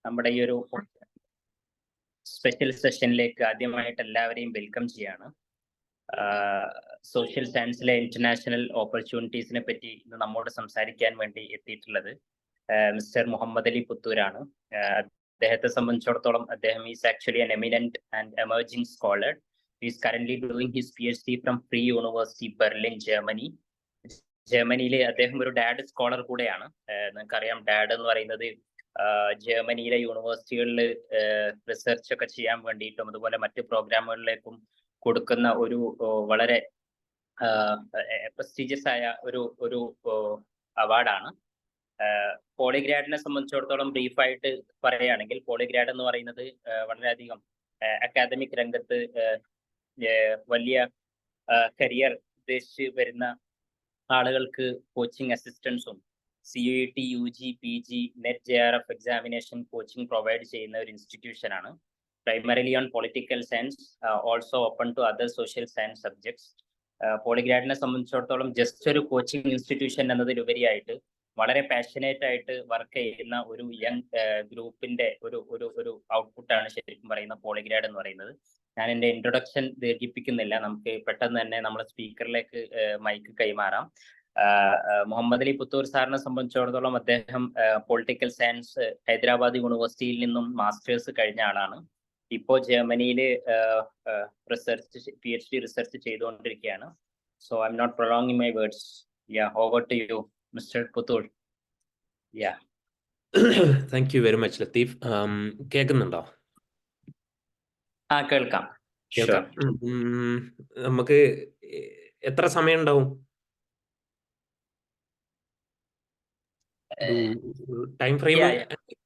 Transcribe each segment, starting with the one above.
നമ്മുടെ ഈ ഒരു സ്പെഷ്യൽ സെഷനിലേക്ക് ആദ്യമായിട്ട് എല്ലാവരെയും വെൽക്കം ചെയ്യാണ്. സോഷ്യൽ സയൻസിലെ ഇന്റർനാഷണൽ ഓപ്പർച്യൂണിറ്റീസിനെ പറ്റി ഇന്ന് നമ്മോട് സംസാരിക്കാൻ വേണ്ടി എത്തിയിട്ടുള്ളത് മിസ്റ്റർ മുഹമ്മദ് അലി പുത്തൂരാണ്. അദ്ദേഹത്തെ സംബന്ധിച്ചിടത്തോളം അദ്ദേഹം is actually an eminent and emerging scholar. He is currently doing his PhD from Free University Berlin, Germany. ജർമ്മനിയിലെ അദ്ദേഹം ഒരു ഡാഡ് സ്കോളർ കൂടെയാണ്. നിങ്ങൾക്കറിയാം, ഡാഡ് എന്ന് പറയുന്നത് ജർമ്മനിയിലെ യൂണിവേഴ്സിറ്റികളിൽ റിസർച്ച് ഒക്കെ ചെയ്യാൻ വേണ്ടിയിട്ടും അതുപോലെ മറ്റ് പ്രോഗ്രാമുകളിലേക്കും കൊടുക്കുന്ന ഒരു വളരെ പ്രസ്റ്റീജിയസ് ആയ ഒരു അവാർഡാണ്. പോളിഗ്രാഡിനെ സംബന്ധിച്ചിടത്തോളം ബ്രീഫായിട്ട് പറയുകയാണെങ്കിൽ, പോളിഗ്രാഡ് എന്ന് പറയുന്നത് വളരെയധികം അക്കാദമിക് രംഗത്ത് വലിയ കരിയർ ഉദ്ദേശിച്ച് വരുന്ന ആളുകൾക്ക് കോച്ചിങ് അസിസ്റ്റൻസും CUET, UG, PG, NET, JRF examination coaching provide ചെയ്യുന്ന ഒരു ഇൻസ്റ്റിറ്റ്യൂഷൻ ആണ്. Primarily on political science, also open to other social science subjects. പോളിഗ്രാഡിനെ സംബന്ധിച്ചിടത്തോളം ജസ്റ്റ് ഒരു കോച്ചിങ് ഇൻസ്റ്റിറ്റ്യൂഷൻ എന്നതിലുപരിയായിട്ട് വളരെ പാഷനേറ്റ് ആയിട്ട് വർക്ക് ചെയ്യുന്ന ഒരു യങ് ഗ്രൂപ്പിന്റെ ഒരു ഔട്ട്പുട്ടാണ് ശരിക്കും പറയുന്ന പോളിഗ്രാഡ് എന്ന് പറയുന്നത്. ഞാൻ എൻ്റെ ഇൻട്രൊഡക്ഷൻ ദീർഘിപ്പിക്കുന്നില്ല, നമുക്ക് പെട്ടെന്ന് തന്നെ നമ്മളെ സ്പീക്കറിലേക്ക് മൈക്ക് കൈമാറാം. മുഹമ്മദ് അലി പുത്തൂർ സാറിനെ സംബന്ധിച്ചിടത്തോളം അദ്ദേഹം പൊളിറ്റിക്കൽ സയൻസ് ഹൈദരാബാദ് യൂണിവേഴ്സിറ്റിയിൽ നിന്നും മാസ്റ്റേഴ്സ് കഴിഞ്ഞ ആളാണ്. ഇപ്പോൾ ജർമ്മനിയിൽ റിസർച്ച് PhD റിസർച്ച് ചെയ്തുകൊണ്ടിരിക്കുകയാണ്. So I'm not prolonging my words. Over to you mister Puthur. Thank you very much Latheef. കേൾക്കുന്നുണ്ടോ? കേൾക്കാം. നമുക്ക് എത്ര സമയം ഉണ്ടാവും? ടൈം ഫ്രെയിം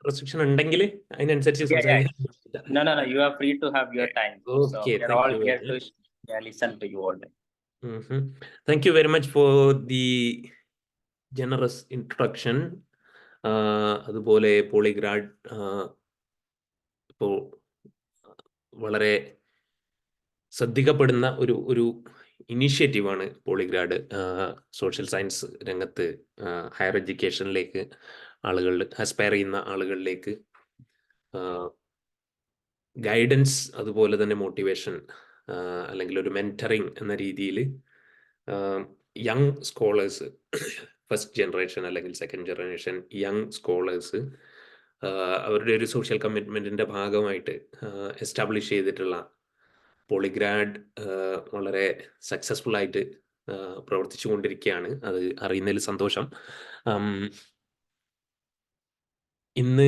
റെസ്ട്രിക്ഷൻ ഉണ്ടെങ്കിൽ അതിനനുസരിച്ച് സംസാരിക്കാം. No, you are free to have your time. Okay, so all here to listen to you all day. Thank you very much for the generous introduction. അതുപോലെ പോളിഗ്രാഡ് ഇപ്പോൾ വളരെ ശ്രദ്ധിക്കപ്പെടുന്ന ഒരു ഇനീഷ്യേറ്റീവാണ് പോളിഗ്രാഡ്. സോഷ്യൽ സയൻസ് രംഗത്ത് higher എഡ്യൂക്കേഷനിലേക്ക് ആളുകൾ aspire ചെയ്യുന്ന ആളുകളിലേക്ക് ഗൈഡൻസ്, അതുപോലെ തന്നെ മോട്ടിവേഷൻ അല്ലെങ്കിൽ ഒരു മെൻറ്ററിങ് എന്ന രീതിയിൽ യങ് സ്കോളേഴ്സ്, ഫസ്റ്റ് ജനറേഷൻ അല്ലെങ്കിൽ സെക്കൻഡ് ജനറേഷൻ യങ് സ്കോളേഴ്സ് അവരുടെ ഒരു സോഷ്യൽ കമ്മിറ്റ്മെൻറ്റിൻ്റെ ഭാഗമായിട്ട് എസ്റ്റാബ്ലിഷ് ചെയ്തിട്ടുള്ള പോളിഗ്രാഡ് വളരെ സക്സസ്ഫുൾ ആയിട്ട് പ്രവർത്തിച്ചു കൊണ്ടിരിക്കുകയാണ്. അത് അറിയുന്നതിൽ സന്തോഷം. ഇന്ന്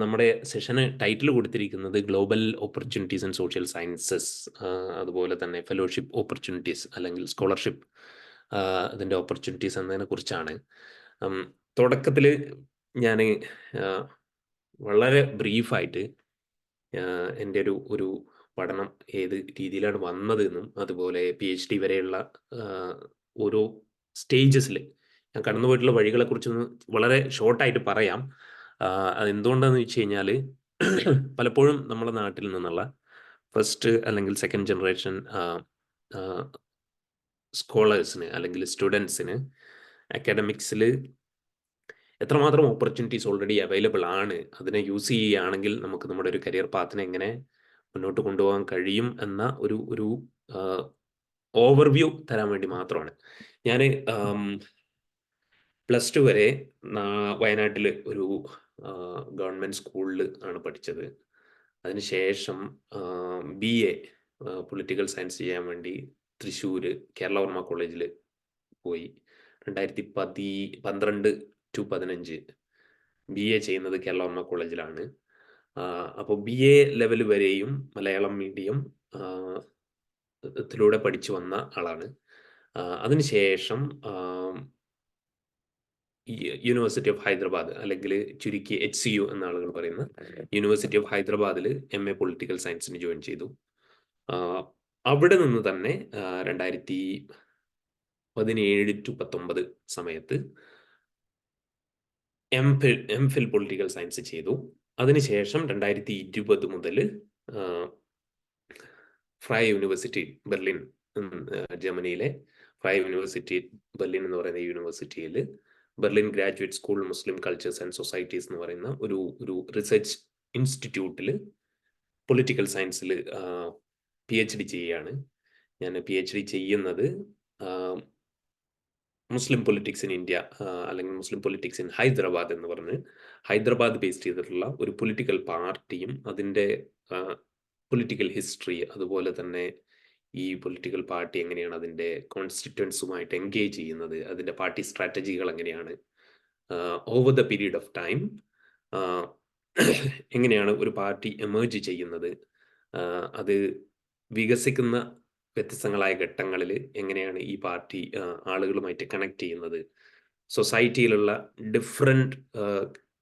നമ്മുടെ സെഷന് ടൈറ്റിൽ കൊടുത്തിരിക്കുന്നത് global opportunities in social sciences, അതുപോലെ തന്നെ ഫെലോഷിപ്പ് ഓപ്പർച്യൂണിറ്റീസ് അല്ലെങ്കിൽ സ്കോളർഷിപ്പ് അതിൻ്റെ ഓപ്പർച്യൂണിറ്റീസ് എന്നതിനെ കുറിച്ചാണ്. തുടക്കത്തിൽ ഞാൻ വളരെ ബ്രീഫായിട്ട് എൻ്റെ ഒരു പഠനം ഏത് രീതിയിലാണ് വന്നതെന്നും അതുപോലെ PhD വരെയുള്ള ഓരോ സ്റ്റേജസിൽ ഞാൻ കടന്നുപോയിട്ടുള്ള വഴികളെക്കുറിച്ചൊന്ന് വളരെ ഷോർട്ടായിട്ട് പറയാം. അതെന്തുകൊണ്ടാണെന്ന് വെച്ച് കഴിഞ്ഞാൽ പലപ്പോഴും നമ്മുടെ നാട്ടിൽ നിന്നുള്ള ഫസ്റ്റ് അല്ലെങ്കിൽ സെക്കൻഡ് ജനറേഷൻ സ്കോളേഴ്സിന് അല്ലെങ്കിൽ സ്റ്റുഡൻസിന് അക്കാഡമിക്സിൽ എത്രമാത്രം ഓപ്പർച്യൂണിറ്റീസ് ഓൾറെഡി അവൈലബിൾ ആണ്, അതിനെ യൂസ് ചെയ്യുകയാണെങ്കിൽ നമുക്ക് നമ്മുടെ ഒരു കരിയർ പാത്തിനെ എങ്ങനെ മുന്നോട്ട് കൊണ്ടുപോകാൻ കഴിയും എന്ന ഒരു ഓവർവ്യൂ തരാൻ വേണ്ടി മാത്രമാണ്. ഞാൻ +2 വരെ വയനാട്ടിൽ ഒരു ഗവൺമെൻറ് സ്കൂളിൽ ആണ് പഠിച്ചത്. അതിനുശേഷം BA പൊളിറ്റിക്കൽ സയൻസ് ചെയ്യാൻ വേണ്ടി തൃശ്ശൂർ കേരളവർമ്മ കോളേജിൽ പോയി. 2012 to 2015 BA ചെയ്യുന്നത് കേരളവർമ്മ കോളേജിലാണ്. അപ്പോൾ BA ലെവൽ വരെയും മലയാളം മീഡിയം ത്തിലൂടെ പഠിച്ചു വന്ന ആളാണ്. അതിനുശേഷം യൂണിവേഴ്സിറ്റി ഓഫ് ഹൈദരാബാദ് അല്ലെങ്കിൽ ചുരുക്കി HCU എന്ന ആളുകൾ പറയുന്ന യൂണിവേഴ്സിറ്റി ഓഫ് ഹൈദരാബാദിൽ MA പൊളിറ്റിക്കൽ സയൻസിന് ജോയിൻ ചെയ്തു. അവിടെ നിന്ന് തന്നെ 2017 to 2019 സമയത്ത് MPhil പൊളിറ്റിക്കൽ സയൻസ് ചെയ്തു. അതിനുശേഷം 2020 മുതൽ ഫ്രൈ യൂണിവേഴ്സിറ്റി ബെർലിൻ, ജർമ്മനിയിലെ ഫ്രൈ യൂണിവേഴ്സിറ്റി ബെർലിൻ എന്ന് പറയുന്ന യൂണിവേഴ്സിറ്റിയിൽ Berlin graduate school Muslim cultures and societies എന്ന് പറയുന്ന ഒരു റിസർച്ച് ഇൻസ്റ്റിറ്റ്യൂട്ടിൽ പൊളിറ്റിക്കൽ സയൻസിൽ PhD ചെയ്യുകയാണ്. ഞാൻ PhD ചെയ്യുന്നത് മുസ്ലിം പൊളിറ്റിക്സ് ഇൻ ഇന്ത്യ അല്ലെങ്കിൽ മുസ്ലിം പൊളിറ്റിക്സ് ഇൻ ഹൈദരാബാദ് എന്ന് പറഞ്ഞ് ഹൈദരാബാദ് ബേസ് ചെയ്തിട്ടുള്ള ഒരു പൊളിറ്റിക്കൽ പാർട്ടിയും അതിൻ്റെ പൊളിറ്റിക്കൽ ഹിസ്റ്ററി, അതുപോലെ തന്നെ ഈ പൊളിറ്റിക്കൽ പാർട്ടി എങ്ങനെയാണ് അതിൻ്റെ കോൺസ്റ്റിറ്റ്വൻസുമായിട്ട് എൻഗേജ് ചെയ്യുന്നത്, അതിൻ്റെ പാർട്ടി സ്ട്രാറ്റജികൾ എങ്ങനെയാണ് over the period of time എങ്ങനെയാണ് ഒരു പാർട്ടി എമേർജ് ചെയ്യുന്നത്, അത് വികസിക്കുന്ന വ്യത്യസ്തങ്ങളായ ഘട്ടങ്ങളിൽ എങ്ങനെയാണ് ഈ പാർട്ടി ആളുകളുമായിട്ട് കണക്ട് ചെയ്യുന്നത്, സൊസൈറ്റിയിലുള്ള ഡിഫറെൻറ്റ്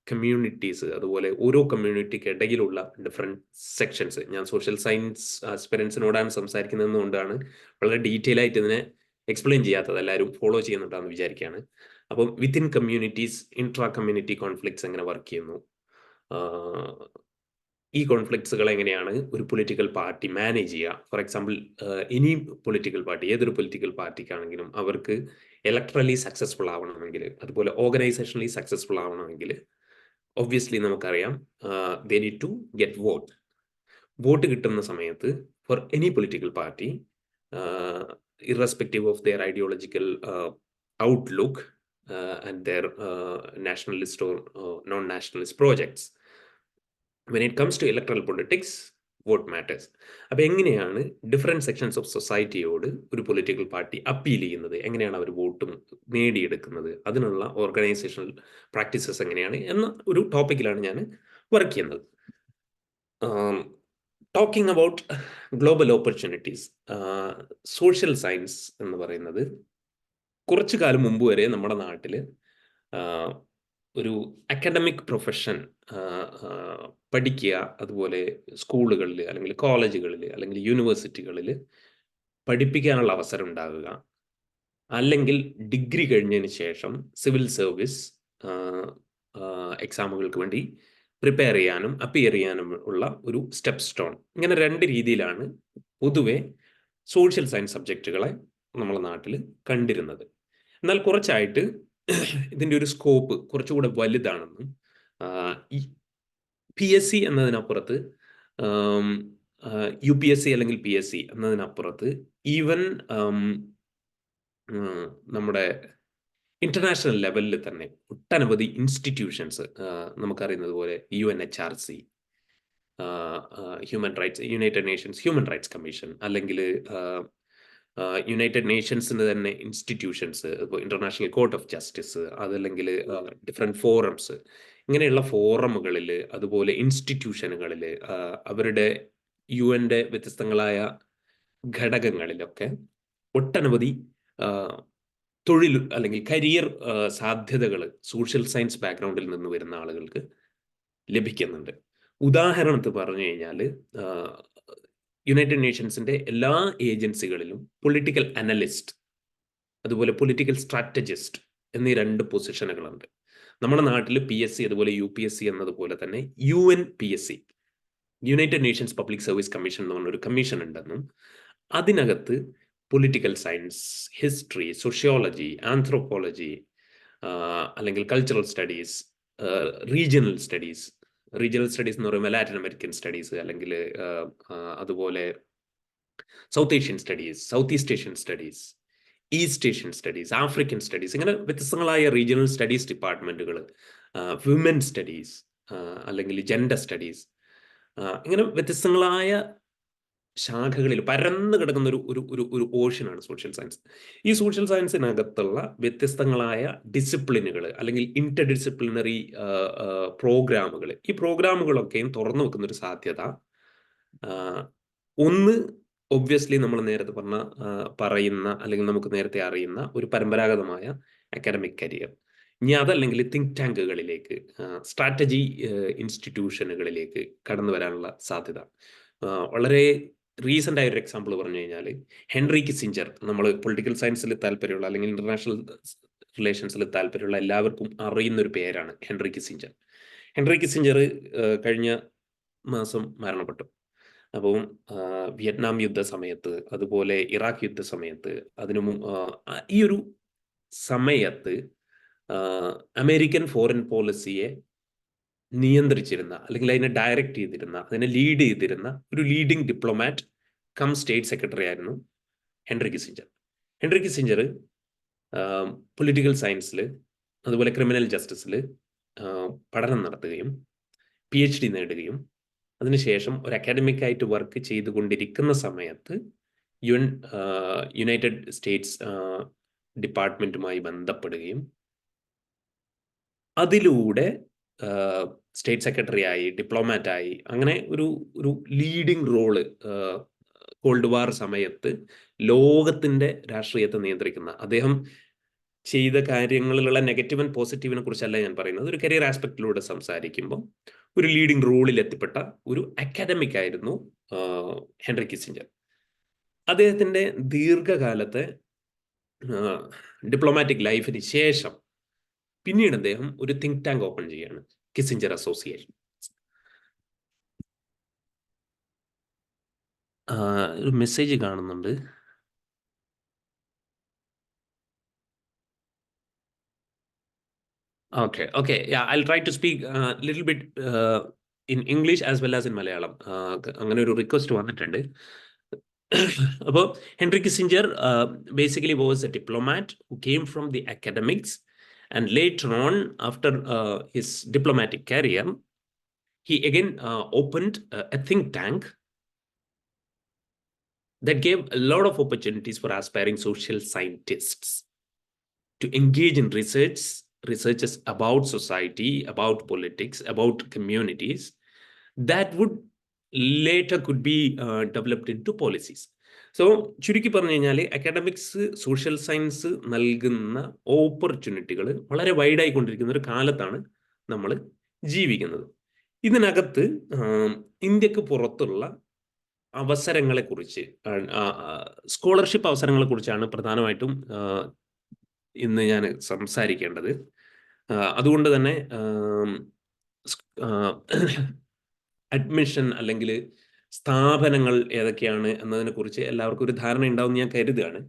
കമ്മ്യൂണിറ്റീസ്, അതുപോലെ ഓരോ കമ്മ്യൂണിറ്റിക്ക് ഇടയിലുള്ള ഡിഫറെൻറ്റ് സെക്ഷൻസ്. ഞാൻ സോഷ്യൽ സയൻസ് ആസ്പിരൻസിനോടാണ് സംസാരിക്കുന്നത് കൊണ്ടാണ് വളരെ ഡീറ്റെയിൽ ആയിട്ട് ഇതിനെ എക്സ്പ്ലെയിൻ ചെയ്യാത്തത്, എല്ലാവരും ഫോളോ ചെയ്യുന്നുണ്ടാണെന്ന് വിചാരിക്കുകയാണ്. അപ്പം within communities intra community conflicts എങ്ങനെ വർക്ക് ചെയ്യുന്നു, ഈ കോൺഫ്ലിക്ട്സുകൾ എങ്ങനെയാണ് ഒരു പൊളിറ്റിക്കൽ പാർട്ടി മാനേജ് ചെയ്യുക. ഫോർ എക്സാമ്പിൾ, ഇനി പൊളിറ്റിക്കൽ പാർട്ടി, ഏതൊരു പൊളിറ്റിക്കൽ പാർട്ടിക്കാണെങ്കിലും അവർക്ക് ഇലക്ട്രലി സക്സസ്ഫുൾ ആവണമെങ്കിൽ, അതുപോലെ ഓർഗനൈസേഷണലി സക്സസ്ഫുൾ ആവണമെങ്കിൽ ഒബ്വിയസ്ലി നമുക്കറിയാം they need to get vote കിട്ടുന്ന സമയത്ത് for any political party, irrespective of their ideological outlook and their nationalist or non nationalist projects, when it comes to electoral politics, vote matters. അപ്പോൾ എങ്ങനെയാണ് different sections of സൊസൈറ്റിയോട് ഒരു political party appeal ചെയ്യുന്നത്, എങ്ങനെയാണ് അവർ വോട്ടും നേടിയെടുക്കുന്നത്, അതിനുള്ള organisational practices എങ്ങനെയാണ് എന്ന ഒരു ടോപ്പിക്കിലാണ് ഞാൻ വർക്ക് ചെയ്യുന്നത്. Talking about global opportunities, social science എന്ന് പറയുന്നത് കുറച്ചു കാലം മുമ്പ് വരെ നമ്മുടെ നാട്ടിൽ ഒരു അക്കാഡമിക് പ്രൊഫഷൻ പഠിക്കുക, അതുപോലെ സ്കൂളുകളിൽ അല്ലെങ്കിൽ കോളേജുകളിൽ അല്ലെങ്കിൽ യൂണിവേഴ്സിറ്റികളിൽ പഠിപ്പിക്കാനുള്ള അവസരം ഉണ്ടാകുക, അല്ലെങ്കിൽ ഡിഗ്രി കഴിഞ്ഞതിന് ശേഷം സിവിൽ സർവീസ് എക്സാമുകൾക്ക് വേണ്ടി പ്രിപ്പയർ ചെയ്യാനും അപ്പിയർ ചെയ്യാനും ഉള്ള ഒരു സ്റ്റെപ്പ് സ്റ്റോൺ. ഇങ്ങനെ രണ്ട് രീതിയിലാണ് പൊതുവെ സോഷ്യൽ സയൻസ് സബ്ജക്റ്റുകളെ നമ്മുടെ നാട്ടിൽ കണ്ടിരുന്നത്. എന്നാൽ കുറച്ചായിട്ട് ഇതിൻ്റെ ഒരു സ്കോപ്പ് കുറച്ചുകൂടെ വലുതാണെന്നും ഈ PSC എന്നതിനപ്പുറത്ത് UPSC അല്ലെങ്കിൽ PSC എന്നതിനപ്പുറത്ത് ഈവൻ നമ്മുടെ ഇന്റർനാഷണൽ ലെവലിൽ തന്നെ ഒട്ടനവധി ഇൻസ്റ്റിറ്റ്യൂഷൻസ്, നമുക്കറിയുന്നത് പോലെ UNHRC, human rights, United Nations human rights commission, അല്ലെങ്കിൽ യുണൈറ്റഡ് നേഷൻസിൻ്റെ തന്നെ ഇൻസ്റ്റിറ്റ്യൂഷൻസ്, ഇപ്പോൾ ഇന്റർനാഷണൽ കോർട്ട് ഓഫ് ജസ്റ്റിസ്, അതല്ലെങ്കിൽ ഡിഫറെൻറ്റ് ഫോറംസ്, ഇങ്ങനെയുള്ള ഫോറമുകളിൽ, അതുപോലെ ഇൻസ്റ്റിറ്റ്യൂഷനുകളിൽ, അവരുടെ UN വ്യത്യസ്തങ്ങളായ ഘടകങ്ങളിലൊക്കെ ഒട്ടനവധി തൊഴിൽ അല്ലെങ്കിൽ കരിയർ സാധ്യതകൾ സോഷ്യൽ സയൻസ് ബാക്ക്ഗ്രൗണ്ടിൽ നിന്ന് വരുന്ന ആളുകൾക്ക് ലഭിക്കുന്നുണ്ട്. ഉദാഹരണത്തിന് പറഞ്ഞു കഴിഞ്ഞാൽ, യുണൈറ്റഡ് നേഷൻസിൻ്റെ എല്ലാ ഏജൻസികളിലും പൊളിറ്റിക്കൽ അനലിസ്റ്റ്, അതുപോലെ പൊളിറ്റിക്കൽ സ്ട്രാറ്റജിസ്റ്റ് എന്നീ രണ്ട് പൊസിഷനുകളുണ്ട്. നമ്മുടെ നാട്ടിൽ PSC അതുപോലെ UPSC എന്നതുപോലെ തന്നെ UNPSC, United Nations public service commission എന്ന് പറഞ്ഞൊരു കമ്മീഷൻ ഉണ്ടെന്നും അതിനകത്ത് political science, history, sociology, anthropology, അല്ലെങ്കിൽ കൾച്ചറൽ സ്റ്റഡീസ്, റീജിയണൽ സ്റ്റഡീസ് എന്ന് പറയുമ്പോൾ ലാറ്റിൻ അമേരിക്കൻ സ്റ്റഡീസ്, അല്ലെങ്കിൽ അതുപോലെ south Asian studies, south east Asian studies, east Asian studies, African studies, ഇങ്ങനെ വ്യത്യസ്തങ്ങളായ റീജിയണൽ സ്റ്റഡീസ് ഡിപ്പാർട്ട്മെൻറ്റുകൾ, വിമൻ സ്റ്റഡീസ്, അല്ലെങ്കിൽ ജെൻഡർ സ്റ്റഡീസ്, ഇങ്ങനെ വ്യത്യസ്തങ്ങളായ ശാഖകളിൽ പരന്നു കിടക്കുന്ന ഒരു ഓഷനാണ് സോഷ്യൽ സയൻസ്. ഈ സോഷ്യൽ സയൻസിനകത്തുള്ള വ്യത്യസ്തങ്ങളായ ഡിസിപ്ലിനുകൾ അല്ലെങ്കിൽ ഇന്റർ ഡിസിപ്ലിനറി പ്രോഗ്രാമുകൾ, ഈ പ്രോഗ്രാമുകളൊക്കെയും തുറന്നു വെക്കുന്ന ഒരു സാധ്യത, ഒന്ന് ഒബ്വിയസ്ലി നമ്മൾ നേരത്തെ പറയുന്ന അല്ലെങ്കിൽ നമുക്ക് നേരത്തെ അറിയുന്ന ഒരു പരമ്പരാഗതമായ അക്കാഡമിക് കരിയർ. ഇനി അതല്ലെങ്കിൽ തിങ്ക് ടാങ്കുകളിലേക്ക്, സ്ട്രാറ്റജി ഇൻസ്റ്റിറ്റ്യൂഷനുകളിലേക്ക് കടന്നു വരാനുള്ള സാധ്യത. വളരെ റീസെൻ്റ് ആയൊരു എക്സാമ്പിൾ പറഞ്ഞു കഴിഞ്ഞാൽ, ഹെൻറി കിസിഞ്ചർ, നമ്മൾ പൊളിറ്റിക്കൽ സയൻസിൽ താല്പര്യമുള്ള അല്ലെങ്കിൽ ഇന്റർനാഷണൽ റിലേഷൻസിൽ താല്പര്യമുള്ള എല്ലാവർക്കും അറിയുന്ന ഒരു പേരാണ് ഹെൻറി കിസിഞ്ചർ. ഹെൻറി കിസിഞ്ചർ കഴിഞ്ഞ മാസം മരണപ്പെട്ടു. അപ്പം വിയറ്റ്നാം യുദ്ധ സമയത്ത്, അതുപോലെ ഇറാഖ് യുദ്ധ സമയത്ത്, ഈ ഒരു സമയത്ത് അമേരിക്കൻ ഫോറിൻ പോളിസിയെ നിയന്ത്രിച്ചിരുന്ന അല്ലെങ്കിൽ അതിനെ ഡയറക്റ്റ് ചെയ്തിരുന്ന, അതിനെ ലീഡ് ചെയ്തിരുന്ന ഒരു leading diplomat cum state secretary ആയിരുന്നു Henry Kissinger. Henry Kissinger political സയൻസിൽ അതുപോലെ ക്രിമിനൽ ജസ്റ്റിസിൽ പഠനം നടത്തുകയും PhD നേടുകയും അതിനുശേഷം ഒരു അക്കാഡമിക് ആയിട്ട് വർക്ക് ചെയ്തുകൊണ്ടിരിക്കുന്ന സമയത്ത് യുണൈറ്റഡ് സ്റ്റേറ്റ്സ് ഡിപ്പാർട്ട്മെൻറ്റുമായി ബന്ധപ്പെടുകയും അതിലൂടെ സ്റ്റേറ്റ് സെക്രട്ടറി ആയി, ഡിപ്ലോമാറ്റായി, അങ്ങനെ ഒരു ലീഡിംഗ് റോള് കോൾഡ് വാർ സമയത്ത് ലോകത്തിൻ്റെ രാഷ്ട്രീയത്തെ നിയന്ത്രിക്കുന്ന, അദ്ദേഹം ചെയ്ത കാര്യങ്ങളിലുള്ള നെഗറ്റീവ് ആൻഡ് പോസിറ്റീവിനെ കുറിച്ചല്ല ഞാൻ പറയുന്നത്, ഒരു കരിയർ ആസ്പെക്റ്റിലൂടെ സംസാരിക്കുമ്പോൾ ഒരു ലീഡിംഗ് റോളിൽ എത്തിപ്പെട്ട ഒരു അക്കാഡമിക് ആയിരുന്നു ഹെൻറി കിസിഞ്ചർ. അദ്ദേഹത്തിൻ്റെ ദീർഘകാലത്തെ ഡിപ്ലോമാറ്റിക് ലൈഫിന് ശേഷം പിന്നീട് അദ്ദേഹം ഒരു തിങ്ക് ടാങ്ക് ഓപ്പൺ ചെയ്യാണ്, കിസിഞ്ചർ അസോസിയേഷൻ. ഒരു മെസ്സേജ് കാണുന്നുണ്ട്. Okay. Yeah, I'll try to speak a little bit in English as well as in Malayalam. അങ്ങനെ ഒരു റിക്വസ്റ്റ് വന്നിട്ടുണ്ട്. അപ്പോൾ Henry Kissinger basically was a diplomat who came from the academics, and later on, after his diplomatic career, he again opened a think tank that gave a lot of opportunities for aspiring social scientists to engage in researches about society, about politics, about communities that would later could be developed into policies. So ചുരുക്കി പറഞ്ഞു കഴിഞ്ഞാൽ academics, social science നൽകുന്ന ഓപ്പർച്യൂണിറ്റികൾ വളരെ വൈഡായിക്കൊണ്ടിരിക്കുന്ന ഒരു കാലത്താണ് നമ്മൾ ജീവിക്കുന്നത്. ഇതിനകത്ത് ഇന്ത്യക്ക് പുറത്തുള്ള അവസരങ്ങളെക്കുറിച്ച്, സ്കോളർഷിപ്പ് അവസരങ്ങളെക്കുറിച്ചാണ് പ്രധാനമായിട്ടും ഇന്ന് ഞാൻ സംസാരിക്കേണ്ടത്. അതുകൊണ്ട് തന്നെ അഡ്മിഷൻ അല്ലെങ്കിൽ സ്ഥാപനങ്ങൾ ഏതൊക്കെയാണ് എന്നതിനെക്കുറിച്ച് എല്ലാവർക്കും ഒരു ധാരണ ഉണ്ടാവും ഞാൻ കരുതുകയാണ്.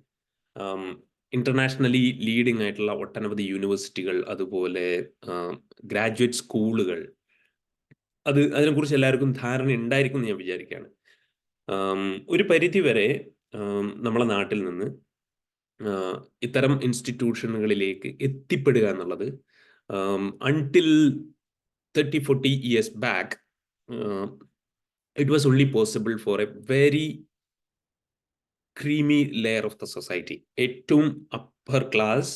ഇന്റർനാഷണലി ലീഡിംഗ് ആയിട്ടുള്ള ഒട്ടനവധി യൂണിവേഴ്സിറ്റികൾ, അതുപോലെ ഗ്രാജുവേറ്റ് സ്കൂളുകൾ, അതിനെക്കുറിച്ച് എല്ലാവർക്കും ധാരണ ഉണ്ടായിരിക്കും എന്ന് ഞാൻ വിചാരിക്കുകയാണ്. ഒരു പരിധി വരെ നമ്മളെ നാട്ടിൽ നിന്ന് ഇത്തരം ഇൻസ്റ്റിറ്റ്യൂഷനുകളിലേക്ക് എത്തിപ്പെടുക എന്നുള്ളത് until 30-40 years back, it was only possible for a very creamy layer of the society. ഏറ്റവും അപ്പർ ക്ലാസ്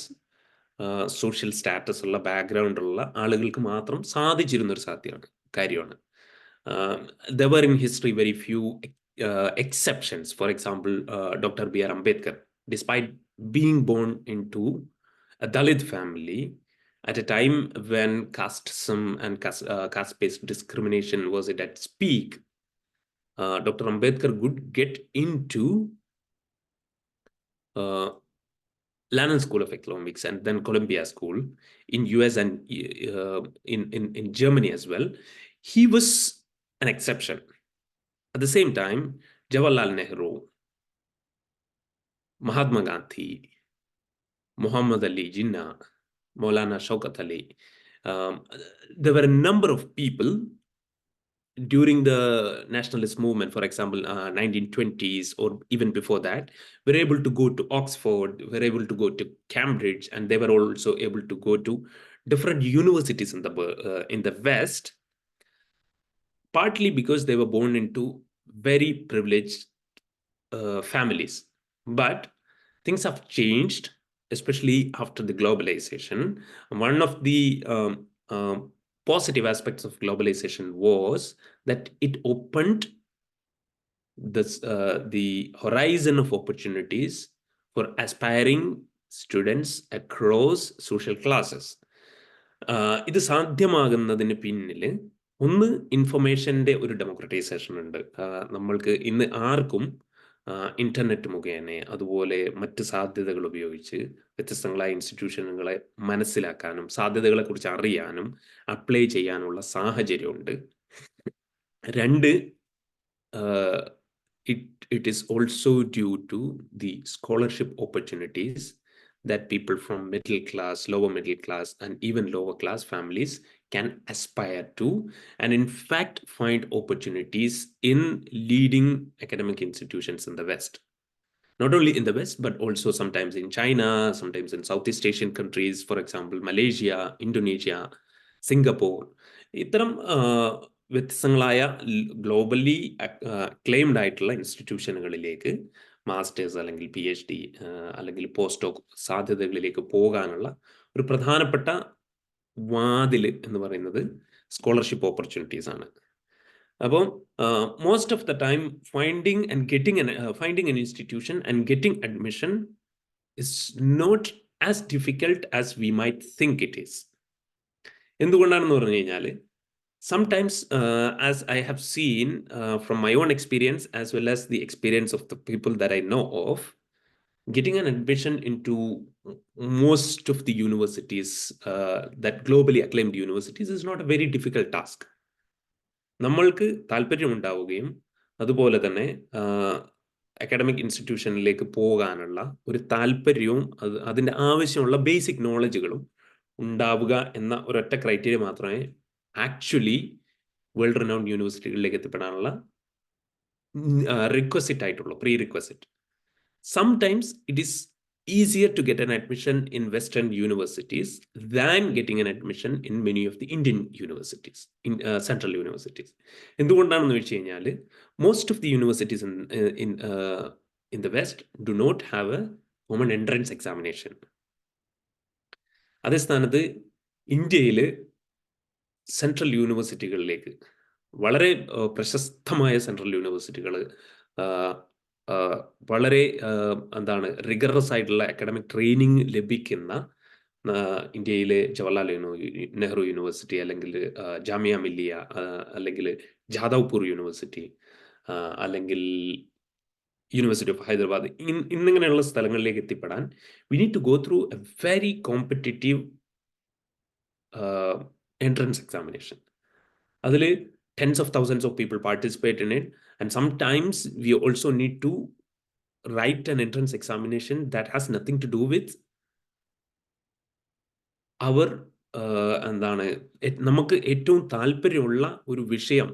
സോഷ്യൽ സ്റ്റാറ്റസ് ഉള്ള ബാക്ക്ഗ്രൗണ്ട് ഉള്ള ആളുകൾക്ക് മാത്രം സാധിച്ചിരുന്നൊരു കാര്യമാണ്. There were in history very few exceptions. For example, Dr. B.R. Ambedkar, despite being born into a Dalit family at a time when casteism and caste-based discrimination was at its peak, Dr. Ambedkar could get into Lannan School of Economics and then Columbia School in US and in Germany as well. He was an exception. At the same time, Jawaharlal Nehru, Mahatma Gandhi, Muhammed Ali Jinnah, Maulana Shaukat Ali, there were a number of people during the nationalist movement, for example, 1920s or even before that, were able to go to Oxford, were able to go to Cambridge, and they were also able to go to different universities in the West, partly because they were born into very privileged families. But things have changed, especially after the globalization. One of the positive aspects of globalization was that it opened the horizon of opportunities for aspiring students across social classes. ഇത് സാധ്യമാകുന്നതിന് പിന്നിൽ ഒന്ന് ഇൻഫർമേഷൻ്റെ ഒരു democratisation ഉണ്ട്. നമ്മൾക്ക് ഇന്ന് ആർക്കും internet മുഖേന അതുപോലെ മറ്റ് സാധ്യതകൾ ഉപയോഗിച്ച് വ്യത്യസ്തങ്ങളായ ഇൻസ്റ്റിറ്റ്യൂഷനുകളെ മനസ്സിലാക്കാനും സാധ്യതകളെക്കുറിച്ച് അറിയാനും അപ്ലൈ ചെയ്യാനുള്ള സാഹചര്യമുണ്ട്. രണ്ട്, it is also due to the scholarship opportunities that people from middle class, lower middle class, and even lower class families can aspire to, and in fact find opportunities in leading academic institutions in the West. Not only in the West, but also sometimes in China, sometimes in Southeast Asian countries, for example, Malaysia, Indonesia, Singapore. ഇത്തരം വ്യത്യസ്തങ്ങളായ globally claimed ആയിട്ടുള്ള ഇൻസ്റ്റിറ്റ്യൂഷനുകളിലേക്ക് masters അല്ലെങ്കിൽ PhD അല്ലെങ്കിൽ post ഡോക് സാധ്യതകളിലേക്ക് പോകാനുള്ള ഒരു പ്രധാനപ്പെട്ട വാതിൽ എന്ന് പറയുന്നത് സ്കോളർഷിപ്പ് ഓപ്പർച്യൂണിറ്റീസ് ആണ്. അപ്പോൾ most of the time finding an institution and getting admission is not as difficult as we might think it is. എന്തുകൊണ്ടാണെന്ന് പറഞ്ഞു കഴിഞ്ഞാൽ sometimes as I have seen from my own experience as well as the experience of the people that I know of, getting an admission into most of the universities, that globally acclaimed universities, is not a very difficult task. നമ്മൾക്ക് താല്പര്യമുണ്ടാവുകയും അതുപോലെ തന്നെ academic ഇൻസ്റ്റിറ്റ്യൂഷനിലേക്ക് പോകാനുള്ള ഒരു താല്പര്യവും അതിൻ്റെ ആവശ്യമുള്ള basic നോളജുകളും ഉണ്ടാവുക എന്ന ഒരൊറ്റ ക്രൈറ്റീരിയ മാത്രമേ ആക്ച്വലി വേൾഡ് റിനൗണ്ട് യൂണിവേഴ്സിറ്റികളിലേക്ക് എത്തിപ്പെടാനുള്ള റിക്വസിറ്റ് ആയിട്ടുള്ളൂ, pre requisite. Sometimes it is easier to get an admission in Western universities than getting an admission in many of the Indian universities, in central universities. എന്തുകൊണ്ടാണെന്ന് വെച്ച് കഴിഞ്ഞാൽ most of the universities in the West do not have a common entrance examination. അതേ സ്ഥാനത്ത് ഇന്ത്യയിൽ central യൂണിവേഴ്സിറ്റികളിലേക്ക് വളരെ പ്രശസ്തമായ central യൂണിവേഴ്സിറ്റികൾ വളരെ rigorous ആയിട്ടുള്ള അക്കാഡമിക് ട്രെയിനിങ് ലഭിക്കുന്ന ഇന്ത്യയിലെ ജവഹർലാൽ നെഹ്റു യൂണിവേഴ്സിറ്റി അല്ലെങ്കിൽ ജാമിയ മില്ലിയ അല്ലെങ്കിൽ ജാദവ്പൂർ യൂണിവേഴ്സിറ്റി അല്ലെങ്കിൽ യൂണിവേഴ്സിറ്റി ഓഫ് ഹൈദരാബാദ് എന്നിങ്ങനെയുള്ള സ്ഥലങ്ങളിലേക്ക് എത്തിപ്പെടാൻ we need to go through a very competitive entrance examination. അതിൽ tens of thousands of people participate in it, and sometimes we also need to write an entrance examination that has nothing to do with our നമുക്ക് ഏറ്റവും താല്പര്യമുള്ള ഒരു വിഷയം,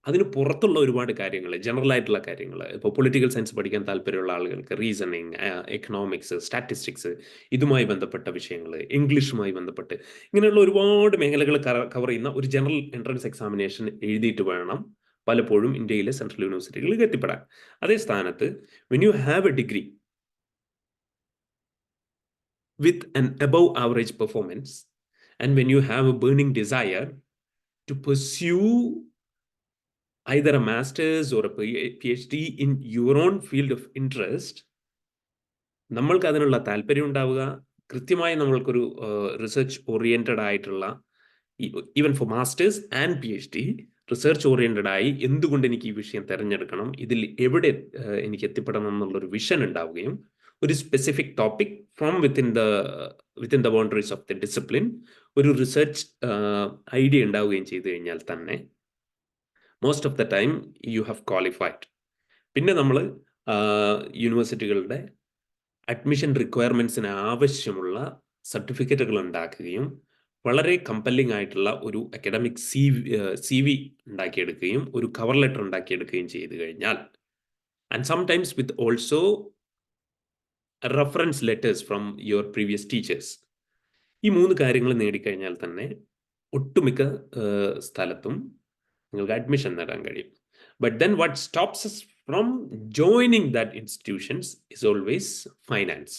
അതിന് പുറത്തുള്ള ഒരുപാട് കാര്യങ്ങൾ, ജനറൽ ആയിട്ടുള്ള കാര്യങ്ങൾ. ഇപ്പോൾ പൊളിറ്റിക്കൽ സയൻസ് പഠിക്കാൻ താല്പര്യമുള്ള ആളുകൾക്ക് റീസണിങ്, എക്കണോമിക്സ്, സ്റ്റാറ്റിസ്റ്റിക്സ്, ഇതുമായി ബന്ധപ്പെട്ട വിഷയങ്ങൾ, ഇംഗ്ലീഷുമായി ബന്ധപ്പെട്ട് ഇങ്ങനെയുള്ള ഒരുപാട് മേഖലകൾ കവർ ചെയ്യുന്ന ഒരു ജനറൽ എൻട്രൻസ് എക്സാമിനേഷൻ എഴുതിയിട്ട് വേണം പലപ്പോഴും ഇന്ത്യയിലെ സെൻട്രൽ യൂണിവേഴ്സിറ്റികളിൽ എത്തിപ്പെടാൻ. അതേ സ്ഥാനത്ത് when you have A degree with an above average performance, and when you have a burning desire to pursue either a master's or a PhD in your own field of interest, നമ്മൾക്ക് അതിനുള്ള താല്പര്യം ഉണ്ടാവുക, കൃത്യമായി നമ്മൾക്കൊരു research oriented ആയിട്ടുള്ള, even for masters and PhD research oriented ആയി എന്തുകൊണ്ട് എനിക്ക് ഈ വിഷയം തിരഞ്ഞെടുക്കണം, ഇതിൽ എവിടെ എനിക്ക് എത്തിപ്പെടണം എന്നുള്ളൊരു വിഷൻ ഉണ്ടാവുകയും ഒരു specific topic from within the boundaries of the discipline ഒരു റിസർച്ച് ഐഡിയ ഉണ്ടാവുകയും ചെയ്തു കഴിഞ്ഞാൽ തന്നെ most of the time you have qualified. പിന്നെ നമ്മൾ യൂണിവേഴ്സിറ്റികളുടെ അഡ്മിഷൻ റിക്വയർമെൻറ്റ്സിന് ആവശ്യമുള്ള സർട്ടിഫിക്കറ്റുകൾ ഉണ്ടാക്കുകയും വളരെ കമ്പല്ലിംഗ് ആയിട്ടുള്ള ഒരു അക്കാഡമിക് CV ഉണ്ടാക്കിയെടുക്കുകയും ഒരു കവർ ലെറ്റർ ഉണ്ടാക്കിയെടുക്കുകയും ചെയ്തു കഴിഞ്ഞാൽ, and sometimes with also reference letters from your previous teachers, ഈ 3 കാര്യങ്ങൾ നേടിക്കഴിഞ്ഞാൽ തന്നെ ഒട്ടുമിക്ക സ്ഥലത്തും നിങ്ങൾക്ക് അഡ്മിഷൻ നേടാൻ കഴിയും. But then what stops us from joining that institutions is always finance.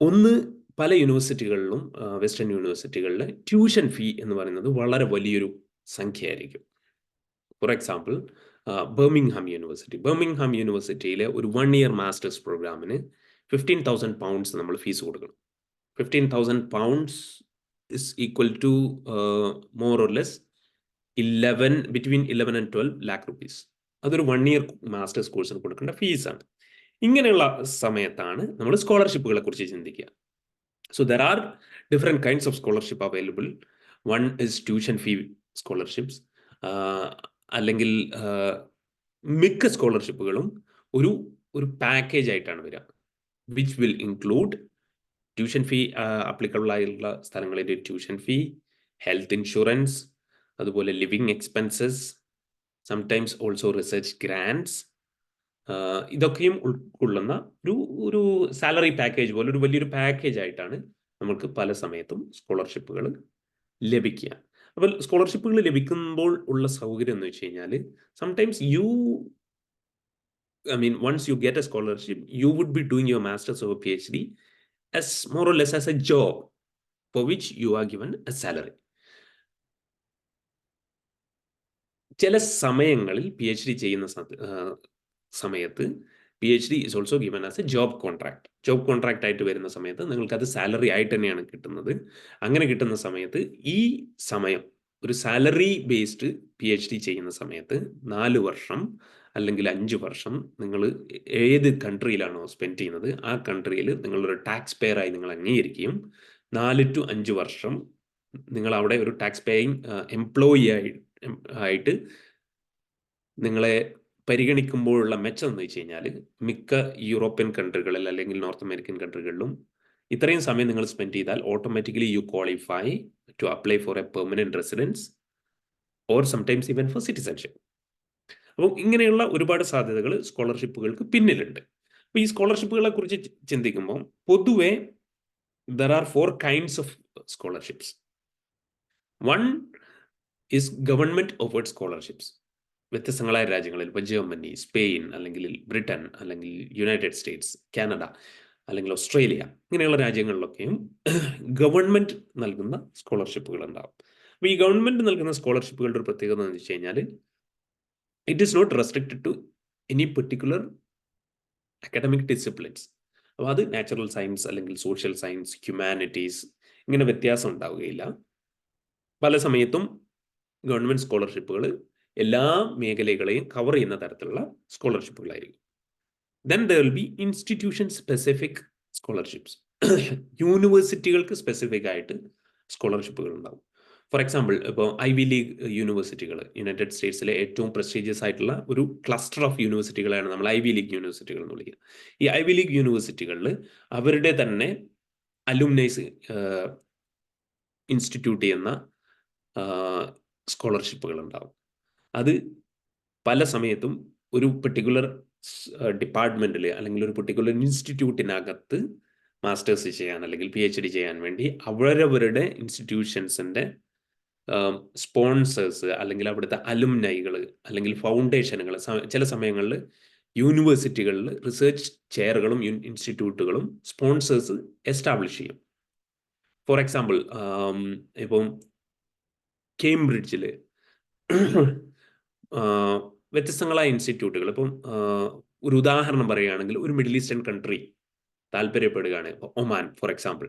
ഒന്ന്, പല യൂണിവേഴ്സിറ്റികളിലും വെസ്റ്റേൺ യൂണിവേഴ്സിറ്റികളിലെ ട്യൂഷൻ ഫീ എന്ന് പറയുന്നത് വളരെ വലിയൊരു സംഖ്യയായിരിക്കും. ഫോർ എക്സാമ്പിൾ ബർമിംഗ്ഹാം യൂണിവേഴ്സിറ്റിയിലെ ഒരു 1 year മാസ്റ്റേഴ്സ് പ്രോഗ്രാമിന് 15,000 pounds നമ്മൾ ഫീസ് കൊടുക്കണം. 15,000 pounds is equal to more or less between 11 and 12 lakh rupees. അതൊരു 1 year മാസ്റ്റേഴ്സ് കോഴ്സിന് കൊടുക്കേണ്ട ഫീസാണ്. ഇങ്ങനെയുള്ള സമയത്താണ് നമ്മൾ സ്കോളർഷിപ്പുകളെ കുറിച്ച് ചിന്തിക്കുക. So there are different kinds of scholarship available. One is tuition fee scholarships. അല്ലെങ്കിൽ മിക്ക സ്കോളർഷിപ്പുകളും ഒരു പാക്കേജ് ആയിട്ടാണ് വരിക, which will include tuition fee applicable ആയിട്ടുള്ള സ്ഥലങ്ങളിൽ ട്യൂഷൻ ഫീ, ഹെൽത്ത് ഇൻഷുറൻസ്, അതുപോലെ living expenses, sometimes also research grants, ഇതൊക്കെയും ഉൾക്കൊള്ളുന്ന ഒരു സാലറി പാക്കേജ് പോലെ ഒരു വലിയൊരു പാക്കേജ് ആയിട്ടാണ് നമുക്ക് പല സമയത്തും സ്കോളർഷിപ്പുകൾ ലഭിക്കുക. അപ്പോൾ സ്കോളർഷിപ്പുകൾ ലഭിക്കുമ്പോൾ ഉള്ള സൗകര്യം എന്ന് വെച്ച് കഴിഞ്ഞാൽ sometimes once you get a scholarship, you would be doing your master's or PhD as more or less as a job for which you are given a salary. ചില സമയങ്ങളിൽ PhD ചെയ്യുന്ന സമയത്ത് PhD is also given as A job contract ആയിട്ട് വരുന്ന സമയത്ത് നിങ്ങൾക്ക് അത് salary ആയിട്ട് തന്നെയാണ് കിട്ടുന്നത്. അങ്ങനെ കിട്ടുന്ന സമയത്ത് ഈ സമയം ഒരു സാലറി ബേസ്ഡ് PhD ചെയ്യുന്ന സമയത്ത് 4 വർഷം അല്ലെങ്കിൽ 5 വർഷം നിങ്ങൾ ഏത് കൺട്രിയിലാണോ സ്പെൻഡ് ചെയ്യുന്നത് ആ കൺട്രിയിൽ നിങ്ങളൊരു ടാക്സ് പെയർ ആയി നിങ്ങൾ അംഗീകരിക്കുകയും 4 to 5 വർഷം നിങ്ങൾ അവിടെ ഒരു ടാക്സ് പേയിങ് എംപ്ലോയി ആയിട്ട് നിങ്ങളെ പരിഗണിക്കുമ്പോഴുള്ള മെച്ചം എന്ന് വെച്ച് കഴിഞ്ഞാൽ മിക്ക യൂറോപ്യൻ കൺട്രികളിൽ അല്ലെങ്കിൽ നോർത്ത് അമേരിക്കൻ കൺട്രികളിലും ഇത്രയും സമയം നിങ്ങൾ സ്പെൻഡ് ചെയ്താൽ automatically you qualify to apply for a permanent residence or sometimes even for citizenship. അപ്പോൾ ഇങ്ങനെയുള്ള ഒരുപാട് സാധ്യതകൾ സ്കോളർഷിപ്പുകൾക്ക് പിന്നിലുണ്ട്. അപ്പോൾ ഈ സ്കോളർഷിപ്പുകളെ കുറിച്ച് ചിന്തിക്കുമ്പോൾ പൊതുവെ there are 4 kinds of scholarships. One is government offered scholarships. വ്യത്യസ്തങ്ങളായ രാജ്യങ്ങളിൽ ഇപ്പോൾ ജർമ്മനി, സ്പെയിൻ, അല്ലെങ്കിൽ ബ്രിട്ടൻ, അല്ലെങ്കിൽ യുണൈറ്റഡ് സ്റ്റേറ്റ്സ്, കാനഡ, അല്ലെങ്കിൽ ഓസ്ട്രേലിയ, ഇങ്ങനെയുള്ള രാജ്യങ്ങളിലൊക്കെയും ഗവൺമെന്റ് നൽകുന്ന സ്കോളർഷിപ്പുകൾ ഉണ്ടാവും. അപ്പോൾ ഈ ഗവൺമെന്റ് നൽകുന്ന സ്കോളർഷിപ്പുകളുടെ ഒരു പ്രത്യേകത എന്ന് വെച്ച് കഴിഞ്ഞാൽ it is not restricted to any particular academic disciplines. അപ്പോൾ അത് നാച്ചുറൽ സയൻസ് അല്ലെങ്കിൽ സോഷ്യൽ സയൻസ്, ഹ്യൂമാനിറ്റീസ്, ഇങ്ങനെ വ്യത്യാസം ഉണ്ടാവുകയില്ല. പല സമയത്തും ഗവൺമെന്റ് സ്കോളർഷിപ്പുകൾ എല്ലാ മേഖലകളെയും കവർ ചെയ്യുന്ന തരത്തിലുള്ള സ്കോളർഷിപ്പുകളായിരിക്കും. Then there will be institution specific scholarships. യൂണിവേഴ്സിറ്റികൾക്ക് സ്പെസിഫിക് ആയിട്ട് സ്കോളർഷിപ്പുകൾ ഉണ്ടാവും. ഫോർ എക്സാമ്പിൾ, ഇപ്പോൾ ഐവി ലീഗ് യൂണിവേഴ്സിറ്റികൾ, യുണൈറ്റഡ് സ്റ്റേറ്റ്സിലെ ഏറ്റവും പ്രസ്റ്റീജിയസ് ആയിട്ടുള്ള ഒരു ക്ലസ്റ്റർ ഓഫ് യൂണിവേഴ്സിറ്റികളാണ് നമ്മൾ ഐവി ലീഗ് യൂണിവേഴ്സിറ്റികൾ എന്ന് വിളിക്കുക. ഈ ഐവി ലീഗ് യൂണിവേഴ്സിറ്റികളിൽ അവരുടെ തന്നെ അലുമിനൈസ് ഇൻസ്റ്റിറ്റ്യൂട്ട് ചെയ്യുന്ന സ്കോളർഷിപ്പുകൾ ഉണ്ടാവും. അത് പല സമയത്തും ഒരു പെർട്ടിക്കുലർ ഡിപ്പാർട്ട്മെന്റിൽ അല്ലെങ്കിൽ ഒരു പെർട്ടിക്കുലർ ഇൻസ്റ്റിറ്റ്യൂട്ടിനകത്ത് മാസ്റ്റേഴ്സ് ചെയ്യാൻ അല്ലെങ്കിൽ PhD ചെയ്യാൻ വേണ്ടി അവരവരുടെ ഇൻസ്റ്റിറ്റ്യൂഷൻസിൻ്റെ സ്പോൺസേഴ്സ് അല്ലെങ്കിൽ അവിടുത്തെ അലുമിനൈകൾ അല്ലെങ്കിൽ ഫൗണ്ടേഷനുകൾ ചില സമയങ്ങളിൽ യൂണിവേഴ്സിറ്റികളിൽ റിസർച്ച് ചെയറുകളും ഇൻസ്റ്റിറ്റ്യൂട്ടുകളും സ്പോൺസേഴ്സ് എസ്റ്റാബ്ലിഷ് ചെയ്യും. ഫോർ എക്സാമ്പിൾ, ഇപ്പം കേംബ്രിഡ്ജിൽ വ്യത്യസ്തങ്ങളായ ഇൻസ്റ്റിറ്റ്യൂട്ടുകൾ, ഇപ്പം ഒരു ഉദാഹരണം പറയുകയാണെങ്കിൽ ഒരു മിഡിൽ ഈസ്റ്റേൺ കൺട്രി താല്പര്യപ്പെടുകയാണ്, ഒമാൻ ഫോർ എക്സാമ്പിൾ.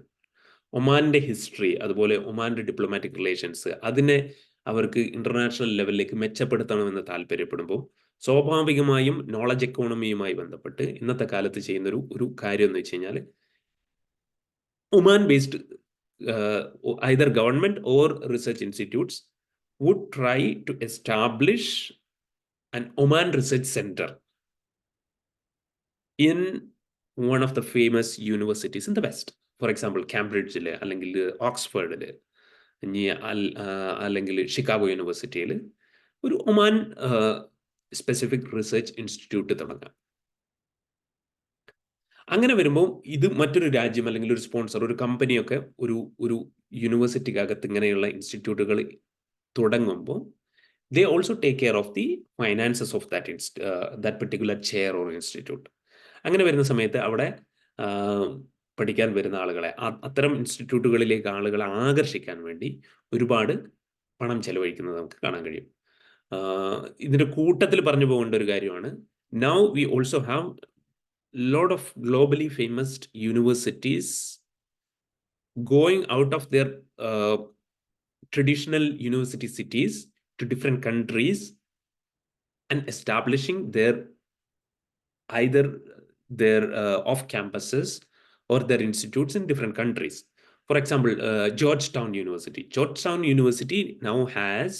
ഒമാൻ്റെ ഹിസ്റ്ററി, അതുപോലെ ഒമാൻ്റെ ഡിപ്ലോമാറ്റിക് റിലേഷൻസ്, അതിനെ അവർക്ക് ഇന്റർനാഷണൽ ലെവലിലേക്ക് മെച്ചപ്പെടുത്തണമെന്ന് താല്പര്യപ്പെടുമ്പോൾ സ്വാഭാവികമായും നോളജ് എക്കോണമിയുമായി ബന്ധപ്പെട്ട് ഇന്നത്തെ കാലത്ത് ചെയ്യുന്ന ഒരു കാര്യം എന്ന് വെച്ച് കഴിഞ്ഞാൽ Oman based either government or research institutes would try to establish an Oman Research Center in one of the famous universities in the West. For example, Cambridge അല്ലെങ്കിൽ ഓക്സ്ഫോർഡിൽ, അല്ലെങ്കിൽ ഷിക്കാഗോ യൂണിവേഴ്സിറ്റിയിൽ ഒരു ഒമാൻ സ്പെസിഫിക് റിസർച്ച് ഇൻസ്റ്റിറ്റ്യൂട്ട് തുടങ്ങാം. അങ്ങനെ വരുമ്പോൾ ഇത് മറ്റൊരു രാജ്യം അല്ലെങ്കിൽ ഒരു സ്പോൺസർ, ഒരു കമ്പനിയൊക്കെ ഒരു യൂണിവേഴ്സിറ്റിക്കകത്ത് ഇങ്ങനെയുള്ള ഇൻസ്റ്റിറ്റ്യൂട്ടുകൾ തുടങ്ങുമ്പോൾ they also take care of the finances of that particular chair or institute. അങ്ങനെ വരുന്ന സമയത്ത് അവിടെ പഠിക്കാൻ വരുന്ന ആളുകളെ, അത്തരം ഇൻസ്റ്റിറ്റ്യൂട്ടുകളിലേക്ക് ആളുകളെ ആകർഷിക്കാൻ വേണ്ടി ഒരുപാട് പണം ചെലവഴിക്കുന്നത് നമുക്ക് കാണാൻ കഴിയും. ഇതിൻ്റെ കൂട്ടത്തിൽ പറഞ്ഞു പോകേണ്ട ഒരു കാര്യമാണ്, now we also have lot of globally famous universities going out of their traditional university cities to different countries and establishing either their off campuses or their institutes in different countries. For example, Georgetown University now has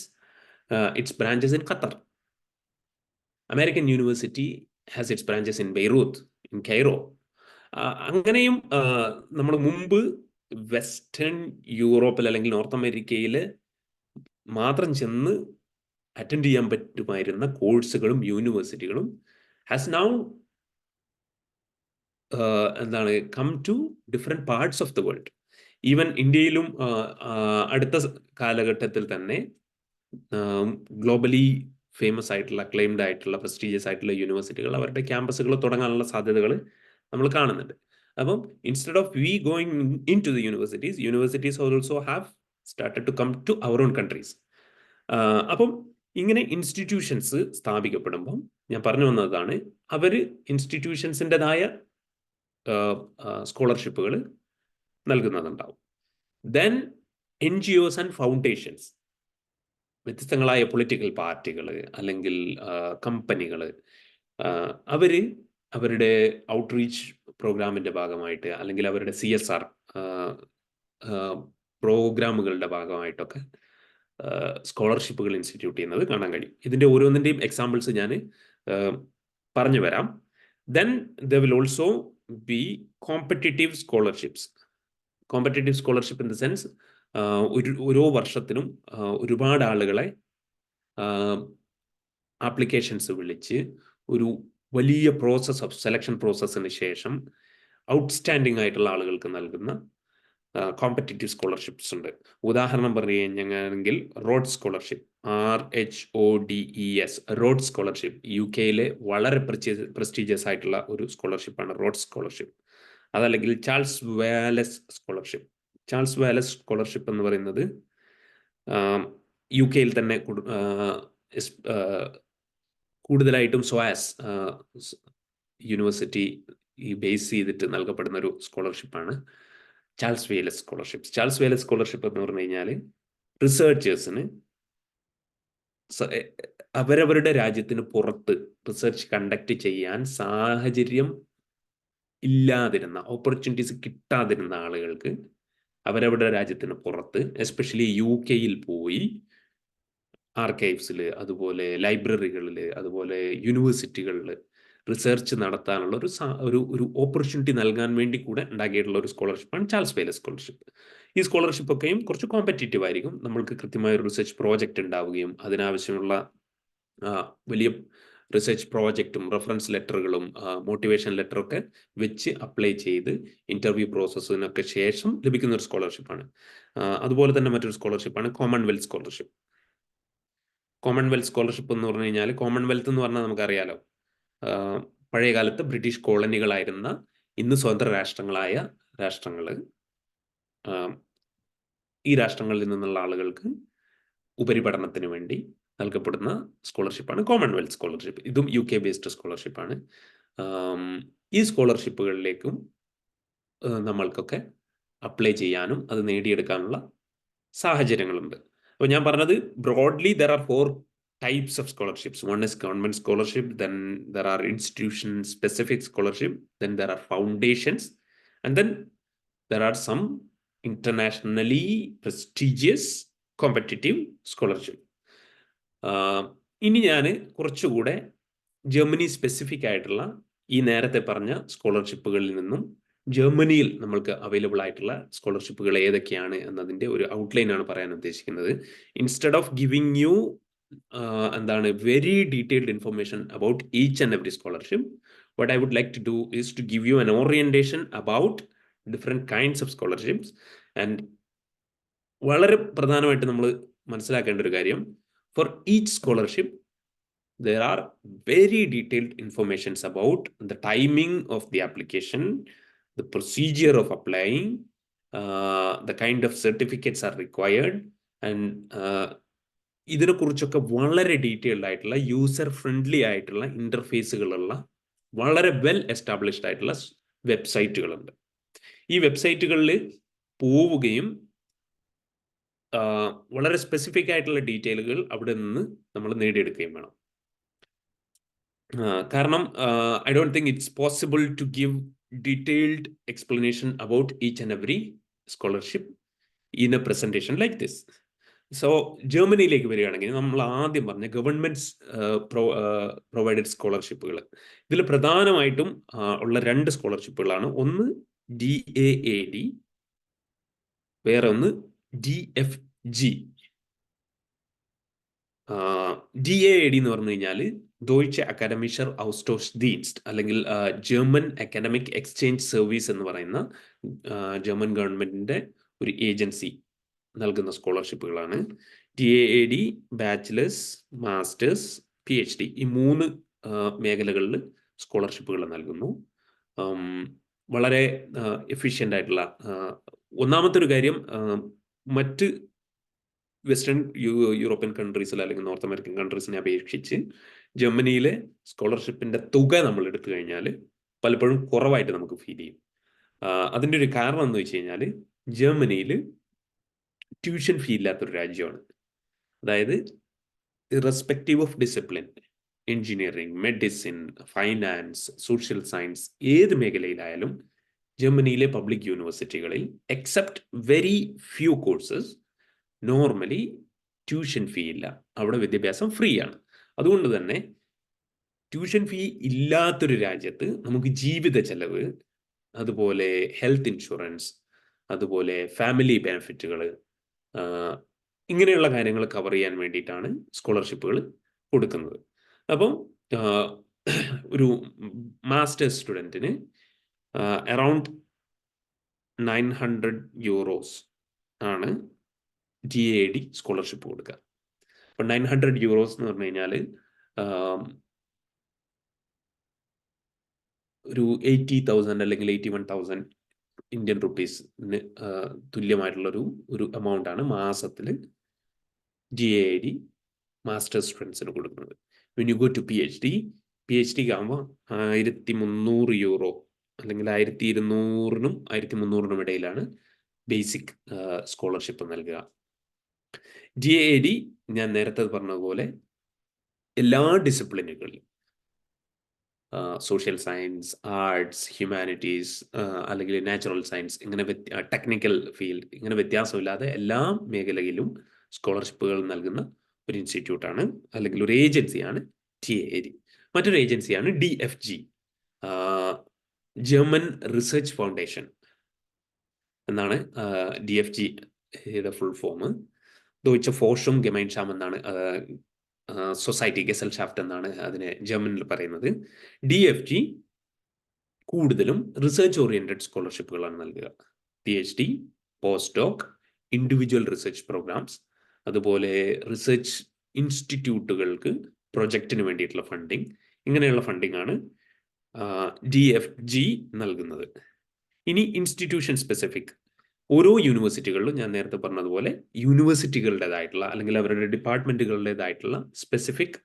its branches in Qatar. American University has its branches in Beirut, in Cairo. അങ്ങനെയും നമ്മൾ മുമ്പ് western യൂറോപ്പിൽ അല്ലെങ്കിൽ north അമേരിക്കയിൽ മാത്രം ചെന്ന് attend ചെയ്യാൻ പറ്റുമായിരുന്ന കോഴ്സുകളും യൂണിവേഴ്സിറ്റികളും ഹാസ് നൗ എന്താണ് come to different parts of the world. Even ഇന്ത്യയിലും അടുത്ത കാലഘട്ടത്തിൽ തന്നെ ഗ്ലോബലി ഫേമസ് ആയിട്ടുള്ള അക്ലെയിംഡ് ആയിട്ടുള്ള പ്രസ്റ്റീജിയസ് ആയിട്ടുള്ള യൂണിവേഴ്സിറ്റികൾ അവരുടെ ക്യാമ്പസുകൾ തുടങ്ങാനുള്ള സാധ്യതകൾ നമ്മൾ കാണുന്നുണ്ട്. അപ്പം instead of we going into the universities also have started to come to our own countries. അപ്പം ഇങ്ങനെ ഇൻസ്റ്റിറ്റ്യൂഷൻസ് സ്ഥാപിക്കപ്പെടുമ്പം ഞാൻ പറഞ്ഞു വന്നതാണ്, അവർ ഇൻസ്റ്റിറ്റ്യൂഷൻസിൻ്റെതായ സ്കോളർഷിപ്പുകൾ നൽകുന്നതുണ്ടാവും. ദെൻ NGOs ആൻഡ് ഫൗണ്ടേഷൻസ്, വ്യത്യസ്തങ്ങളായ പൊളിറ്റിക്കൽ പാർട്ടികൾ അല്ലെങ്കിൽ കമ്പനികൾ, അവർ അവരുടെ ഔട്ട്റീച്ച് പ്രോഗ്രാമിൻ്റെ ഭാഗമായിട്ട് അല്ലെങ്കിൽ അവരുടെ CSR പ്രോഗ്രാമുകളുടെ ഭാഗമായിട്ടൊക്കെ സ്കോളർഷിപ്പുകൾ ഇൻസ്റ്റിറ്റ്യൂട്ട് ചെയ്യുന്നത് കാണാൻ കഴിയും. ഇതിൻ്റെ ഓരോന്നിൻ്റെയും എക്സാമ്പിൾസ് ഞാൻ പറഞ്ഞു വരാം. Then there will also be competitive scholarships. Competitive scholarship in the sense ഓരോ വർഷത്തിനും ഒരുപാട് ആളുകളെ ആപ്ലിക്കേഷൻസ് വിളിച്ച് ഒരു വലിയ പ്രോസസ് ഓഫ് സെലക്ഷൻ പ്രോസസ്സിന് ശേഷം ഔട്ട്സ്റ്റാൻഡിംഗ് ആയിട്ടുള്ള ആളുകൾക്ക് നൽകുന്ന കോമ്പറ്റിറ്റീവ് സ്കോളർഷിപ്സ് ഉണ്ട്. ഉദാഹരണം പറഞ്ഞു കഴിഞ്ഞാണെങ്കിൽ Rhodes scholarship, RHODES, Rhodes scholarship UK-യിലെ വളരെ പ്രസ്റ്റീജിയസ് ആയിട്ടുള്ള ഒരു സ്കോളർഷിപ്പാണ് റോഡ് സ്കോളർഷിപ്പ്. അതല്ലെങ്കിൽ Charles Wallace scholarship. Charles Wallace scholarship എന്ന് പറയുന്നത് UK-യിൽ തന്നെ കൂടുതലായിട്ടും സ്വാസ് യൂണിവേഴ്സിറ്റി ബേസ് ചെയ്തിട്ട് നൽകപ്പെടുന്ന ഒരു സ്കോളർഷിപ്പാണ് ചാൾസ് വേലസ് സ്കോളർഷിപ്പ്. ചാൾസ് വേലസ് സ്കോളർഷിപ്പ് എന്ന് പറഞ്ഞു കഴിഞ്ഞാൽ റിസർച്ചേഴ്സിന് അവരവരുടെ രാജ്യത്തിന് പുറത്ത് റിസർച്ച് കണ്ടക്ട് ചെയ്യാൻ സാഹചര്യം ഇല്ലാതിരുന്ന, ഓപ്പർച്യൂണിറ്റീസ് കിട്ടാതിരുന്ന ആളുകൾക്ക് അവരവരുടെ രാജ്യത്തിന് പുറത്ത്, എസ്പെഷ്യലി UK-യിൽ പോയി ആർക്കൈവ്സിൽ, അതുപോലെ ലൈബ്രറികളിൽ, അതുപോലെ യൂണിവേഴ്സിറ്റികളിൽ റിസർച്ച് നടത്താനുള്ള ഒരു ഓപ്പർച്യൂണിറ്റി നൽകാൻ വേണ്ടി കൂടെ ഉണ്ടാക്കിയിട്ടുള്ള ഒരു സ്കോളർഷിപ്പാണ് ചാൾസ് വേലസ് സ്കോളർഷിപ്പ്. ഈ സ്കോളർഷിപ്പൊക്കെയും കുറച്ച് കോമ്പറ്റീറ്റീവ് ആയിരിക്കും. നമ്മൾക്ക് കൃത്യമായ ഒരു റിസർച്ച് പ്രോജക്റ്റ് ഉണ്ടാവുകയും അതിനാവശ്യമുള്ള വലിയ റിസർച്ച് പ്രോജക്റ്റും റെഫറൻസ് ലെറ്ററുകളും മോട്ടിവേഷൻ ലെറ്ററൊക്കെ വെച്ച് അപ്ലൈ ചെയ്ത് ഇൻ്റർവ്യൂ പ്രോസസ്സിനൊക്കെ ശേഷം ലഭിക്കുന്ന ഒരു സ്കോളർഷിപ്പാണ്. അതുപോലെ തന്നെ മറ്റൊരു സ്കോളർഷിപ്പാണ് കോമൺവെൽത്ത് സ്കോളർഷിപ്പ്. കോമൺവെൽത്ത് സ്കോളർഷിപ്പ് എന്ന് പറഞ്ഞു കഴിഞ്ഞാൽ, കോമൺവെൽത്ത് എന്ന് പറഞ്ഞാൽ നമുക്കറിയാലോ, പഴയ കാലത്ത് ബ്രിട്ടീഷ് കോളനികളായിരുന്ന ഇന്ന് സ്വതന്ത്ര രാഷ്ട്രങ്ങളായ രാഷ്ട്രങ്ങൾ, ഈ രാഷ്ട്രങ്ങളിൽ നിന്നുള്ള ആളുകൾക്ക് ഉപരിപഠനത്തിന് വേണ്ടി നൽകപ്പെടുന്ന സ്കോളർഷിപ്പാണ് കോമൺവെൽത്ത് സ്കോളർഷിപ്പ്. ഇതും UK ബേസ്ഡ് സ്കോളർഷിപ്പാണ്. ഈ സ്കോളർഷിപ്പുകളിലേക്കും നമ്മൾക്കൊക്കെ അപ്ലൈ ചെയ്യാനും അത് നേടിയെടുക്കാനുള്ള സാഹചര്യങ്ങളുണ്ട്. അപ്പോൾ ഞാൻ പറഞ്ഞത് broadly there are 4 types of scholarships. One is government scholarship, then there are institution specific scholarship, then there are foundations, and then there are some internationally prestigious competitive scholarship. ഇനി ഞാൻ കുറച്ചുകൂടെ ജർമ്മനി സ്പെസിഫിക് ആയിട്ടുള്ള ഈ നേരത്തെ പറഞ്ഞ സ്കോളർഷിപ്പുകളിൽ നിന്നും ജർമ്മനിയിൽ നമ്മൾക്ക് അവൈലബിൾ ആയിട്ടുള്ള സ്കോളർഷിപ്പുകൾ ഏതൊക്കെയാണ് എന്നതിൻ്റെ ഒരു ഔട്ട്ലൈനാണ് പറയാൻ ഉദ്ദേശിക്കുന്നത്. ഇൻസ്റ്റെഡ് ഓഫ് ഗിവിങ് യു എന്താണ് very detailed information about each and every scholarship, what I would like to do is to give you an orientation about different kinds of scholarships. And വളരെ പ്രധാനമായിട്ട് നമ്മൾ മനസ്സിലാക്കേണ്ട ഒരു കാര്യം, for each scholarship there are very detailed informations about the timing of the application, the procedure of applying, the kind of certificates are required, and ഇതിനെക്കുറിച്ചൊക്കെ വളരെ detailed ആയിട്ടുള്ള user friendly ആയിട്ടുള്ള ഇൻ്റർഫേസുകളുള്ള വളരെ വെൽ എസ്റ്റാബ്ലിഷ്ഡ് ആയിട്ടുള്ള വെബ്സൈറ്റുകളുണ്ട്. ഈ വെബ്സൈറ്റുകളിൽ പോവുകയും വളരെ സ്പെസിഫിക് ആയിട്ടുള്ള ഡീറ്റെയിലുകൾ അവിടെ നിന്ന് നമ്മൾ നേടിയെടുക്കുകയും വേണം. കാരണം I don't think it's possible to give detailed explanation about each and every scholarship in a presentation like this. So ജർമ്മനിയിലേക്ക് വരികയാണെങ്കിൽ നമ്മൾ ആദ്യം പറഞ്ഞ ഗവൺമെന്റ് പ്രൊവൈഡഡ് സ്കോളർഷിപ്പുകൾ, ഇതിൽ പ്രധാനമായിട്ടും ഉള്ള 2 സ്കോളർഷിപ്പുകളാണ്. ഒന്ന് DAAD, വേറെ ഒന്ന് DFG. DAAD എന്ന് പറഞ്ഞു കഴിഞ്ഞാൽ ഡോയ്ച്ച് അക്കാഡമിഷർ ഔസ്റ്റോസ് ദീൻസ്റ്റ്, അല്ലെങ്കിൽ ജർമ്മൻ അക്കാഡമിക് എക്സ്ചേഞ്ച് സർവീസ് എന്ന് പറയുന്ന ജർമ്മൻ ഗവൺമെന്റിന്റെ ഒരു ഏജൻസി നൽകുന്ന സ്കോളർഷിപ്പുകളാണ്. DAAD ബാച്ചിലേഴ്സ്, മാസ്റ്റേഴ്സ്, PhD ഈ 3 മേഖലകളിൽ സ്കോളർഷിപ്പുകൾ നൽകുന്നു. വളരെ എഫിഷ്യൻ്റ് ആയിട്ടുള്ള, ഒന്നാമത്തെ ഒരു കാര്യം, മറ്റ് വെസ്റ്റേൺ യൂറോപ്യൻ കൺട്രീസിൽ അല്ലെങ്കിൽ നോർത്ത് അമേരിക്കൻ കൺട്രീസിനെ അപേക്ഷിച്ച് ജർമ്മനിയിലെ സ്കോളർഷിപ്പിന്റെ തുക നമ്മൾ എടുത്തു കഴിഞ്ഞാൽ പലപ്പോഴും കുറവായിട്ട് നമുക്ക് ഫീൽ ചെയ്യും. അതിൻ്റെ ഒരു കാരണം എന്ന് വെച്ച് കഴിഞ്ഞാൽ ജർമ്മനിയിൽ ട്യൂഷൻ ഫീ ഇല്ലാത്തൊരു രാജ്യമാണ്. അതായത് irrespective of discipline, engineering, medicine, finance, social science, ഏത് മേഖലയിലായാലും ജർമ്മനിയിലെ പബ്ലിക് യൂണിവേഴ്സിറ്റികളിൽ except very few courses normally tuition fee ഇല്ല. അവിടെ വിദ്യാഭ്യാസം ഫ്രീ ആണ്. അതുകൊണ്ട് തന്നെ ട്യൂഷൻ ഫീ ഇല്ലാത്തൊരു രാജ്യത്ത് നമുക്ക് ജീവിത ചെലവ്, അതുപോലെ ഹെൽത്ത് ഇൻഷുറൻസ്, അതുപോലെ ഫാമിലി ബെനിഫിറ്റുകൾ, ഇങ്ങനെയുള്ള കാര്യങ്ങൾ കവർ ചെയ്യാൻ വേണ്ടിയിട്ടാണ് സ്കോളർഷിപ്പുകൾ കൊടുക്കുന്നത്. അപ്പം ഒരു മാസ്റ്റേഴ്സ് സ്റ്റുഡൻറ്റിന് അറൗണ്ട് 900 euros ആണ് DAAD സ്കോളർഷിപ്പ് കൊടുക്കുക. അപ്പം 900 euros എന്ന് പറഞ്ഞു കഴിഞ്ഞാൽ ഒരു 80,000 അല്ലെങ്കിൽ 81,000 ഇന്ത്യൻ റുപ്പീസിന് തുല്യമായിട്ടുള്ളൊരു എമൗണ്ട് ആണ് മാസത്തിൽ DAAD മാസ്റ്റേഴ്സ് സ്റ്റുഡൻസിന് കൊടുക്കുന്നത്. വെൻ യു ഗോ ടു PhDക്ക് ആകുമ്പോൾ 1300 euro അല്ലെങ്കിൽ 1200-നും 1300-നും ഇടയിലാണ് ബേസിക് സ്കോളർഷിപ്പ് നൽകുക. DAAD ഞാൻ നേരത്തെ പറഞ്ഞതുപോലെ എല്ലാ ഡിസിപ്ലിനുകളിലും, സോഷ്യൽ സയൻസ്, ആർട്സ്, ഹ്യൂമാനിറ്റീസ്, അല്ലെങ്കിൽ നാച്ചുറൽ സയൻസ്, ഇങ്ങനെ ടെക്നിക്കൽ ഫീൽഡ്, ഇങ്ങനെ വ്യത്യാസമില്ലാതെ എല്ലാ മേഖലയിലും സ്കോളർഷിപ്പുകൾ നൽകുന്ന ഒരു ഇൻസ്റ്റിറ്റ്യൂട്ടാണ്, അല്ലെങ്കിൽ ഒരു ഏജൻസിയാണ് DAAD. മറ്റൊരു ഏജൻസിയാണ് DFG, ജർമ്മൻ റിസർച്ച് ഫൗണ്ടേഷൻ എന്നാണ് DFGയുടെ ഫുൾ ഫോം. ഡോയ്ച്ച് ഫോർഷും ഗെമൈൻഷാം എന്നാണ്, സൊസൈറ്റി ഗെസൽഷാഫ്റ്റ് എന്നാണ് അതിനെ ജർമ്മനിൽ പറയുന്നത്. DFG കൂടുതലും റിസർച്ച് ഓറിയന്റഡ് സ്കോളർഷിപ്പുകളാണ് നൽകുക. PhD, post doc, individual research programmes, അതുപോലെ റിസർച്ച് ഇൻസ്റ്റിറ്റ്യൂട്ടുകൾക്ക് പ്രൊജക്റ്റിന് വേണ്ടിയിട്ടുള്ള ഫണ്ടിങ്, ഇങ്ങനെയുള്ള ഫണ്ടിങ് ആണ് DFG നൽകുന്നത്. ഇനി ഇൻസ്റ്റിറ്റ്യൂഷൻ സ്പെസിഫിക്, ഓരോ യൂണിവേഴ്സിറ്റികളിലും ഞാൻ നേരത്തെ പറഞ്ഞതുപോലെ യൂണിവേഴ്സിറ്റികളുടേതായിട്ടുള്ള അല്ലെങ്കിൽ അവരുടെ ഡിപ്പാർട്ട്മെന്റുകളുടേതായിട്ടുള്ള സ്പെസിഫിക്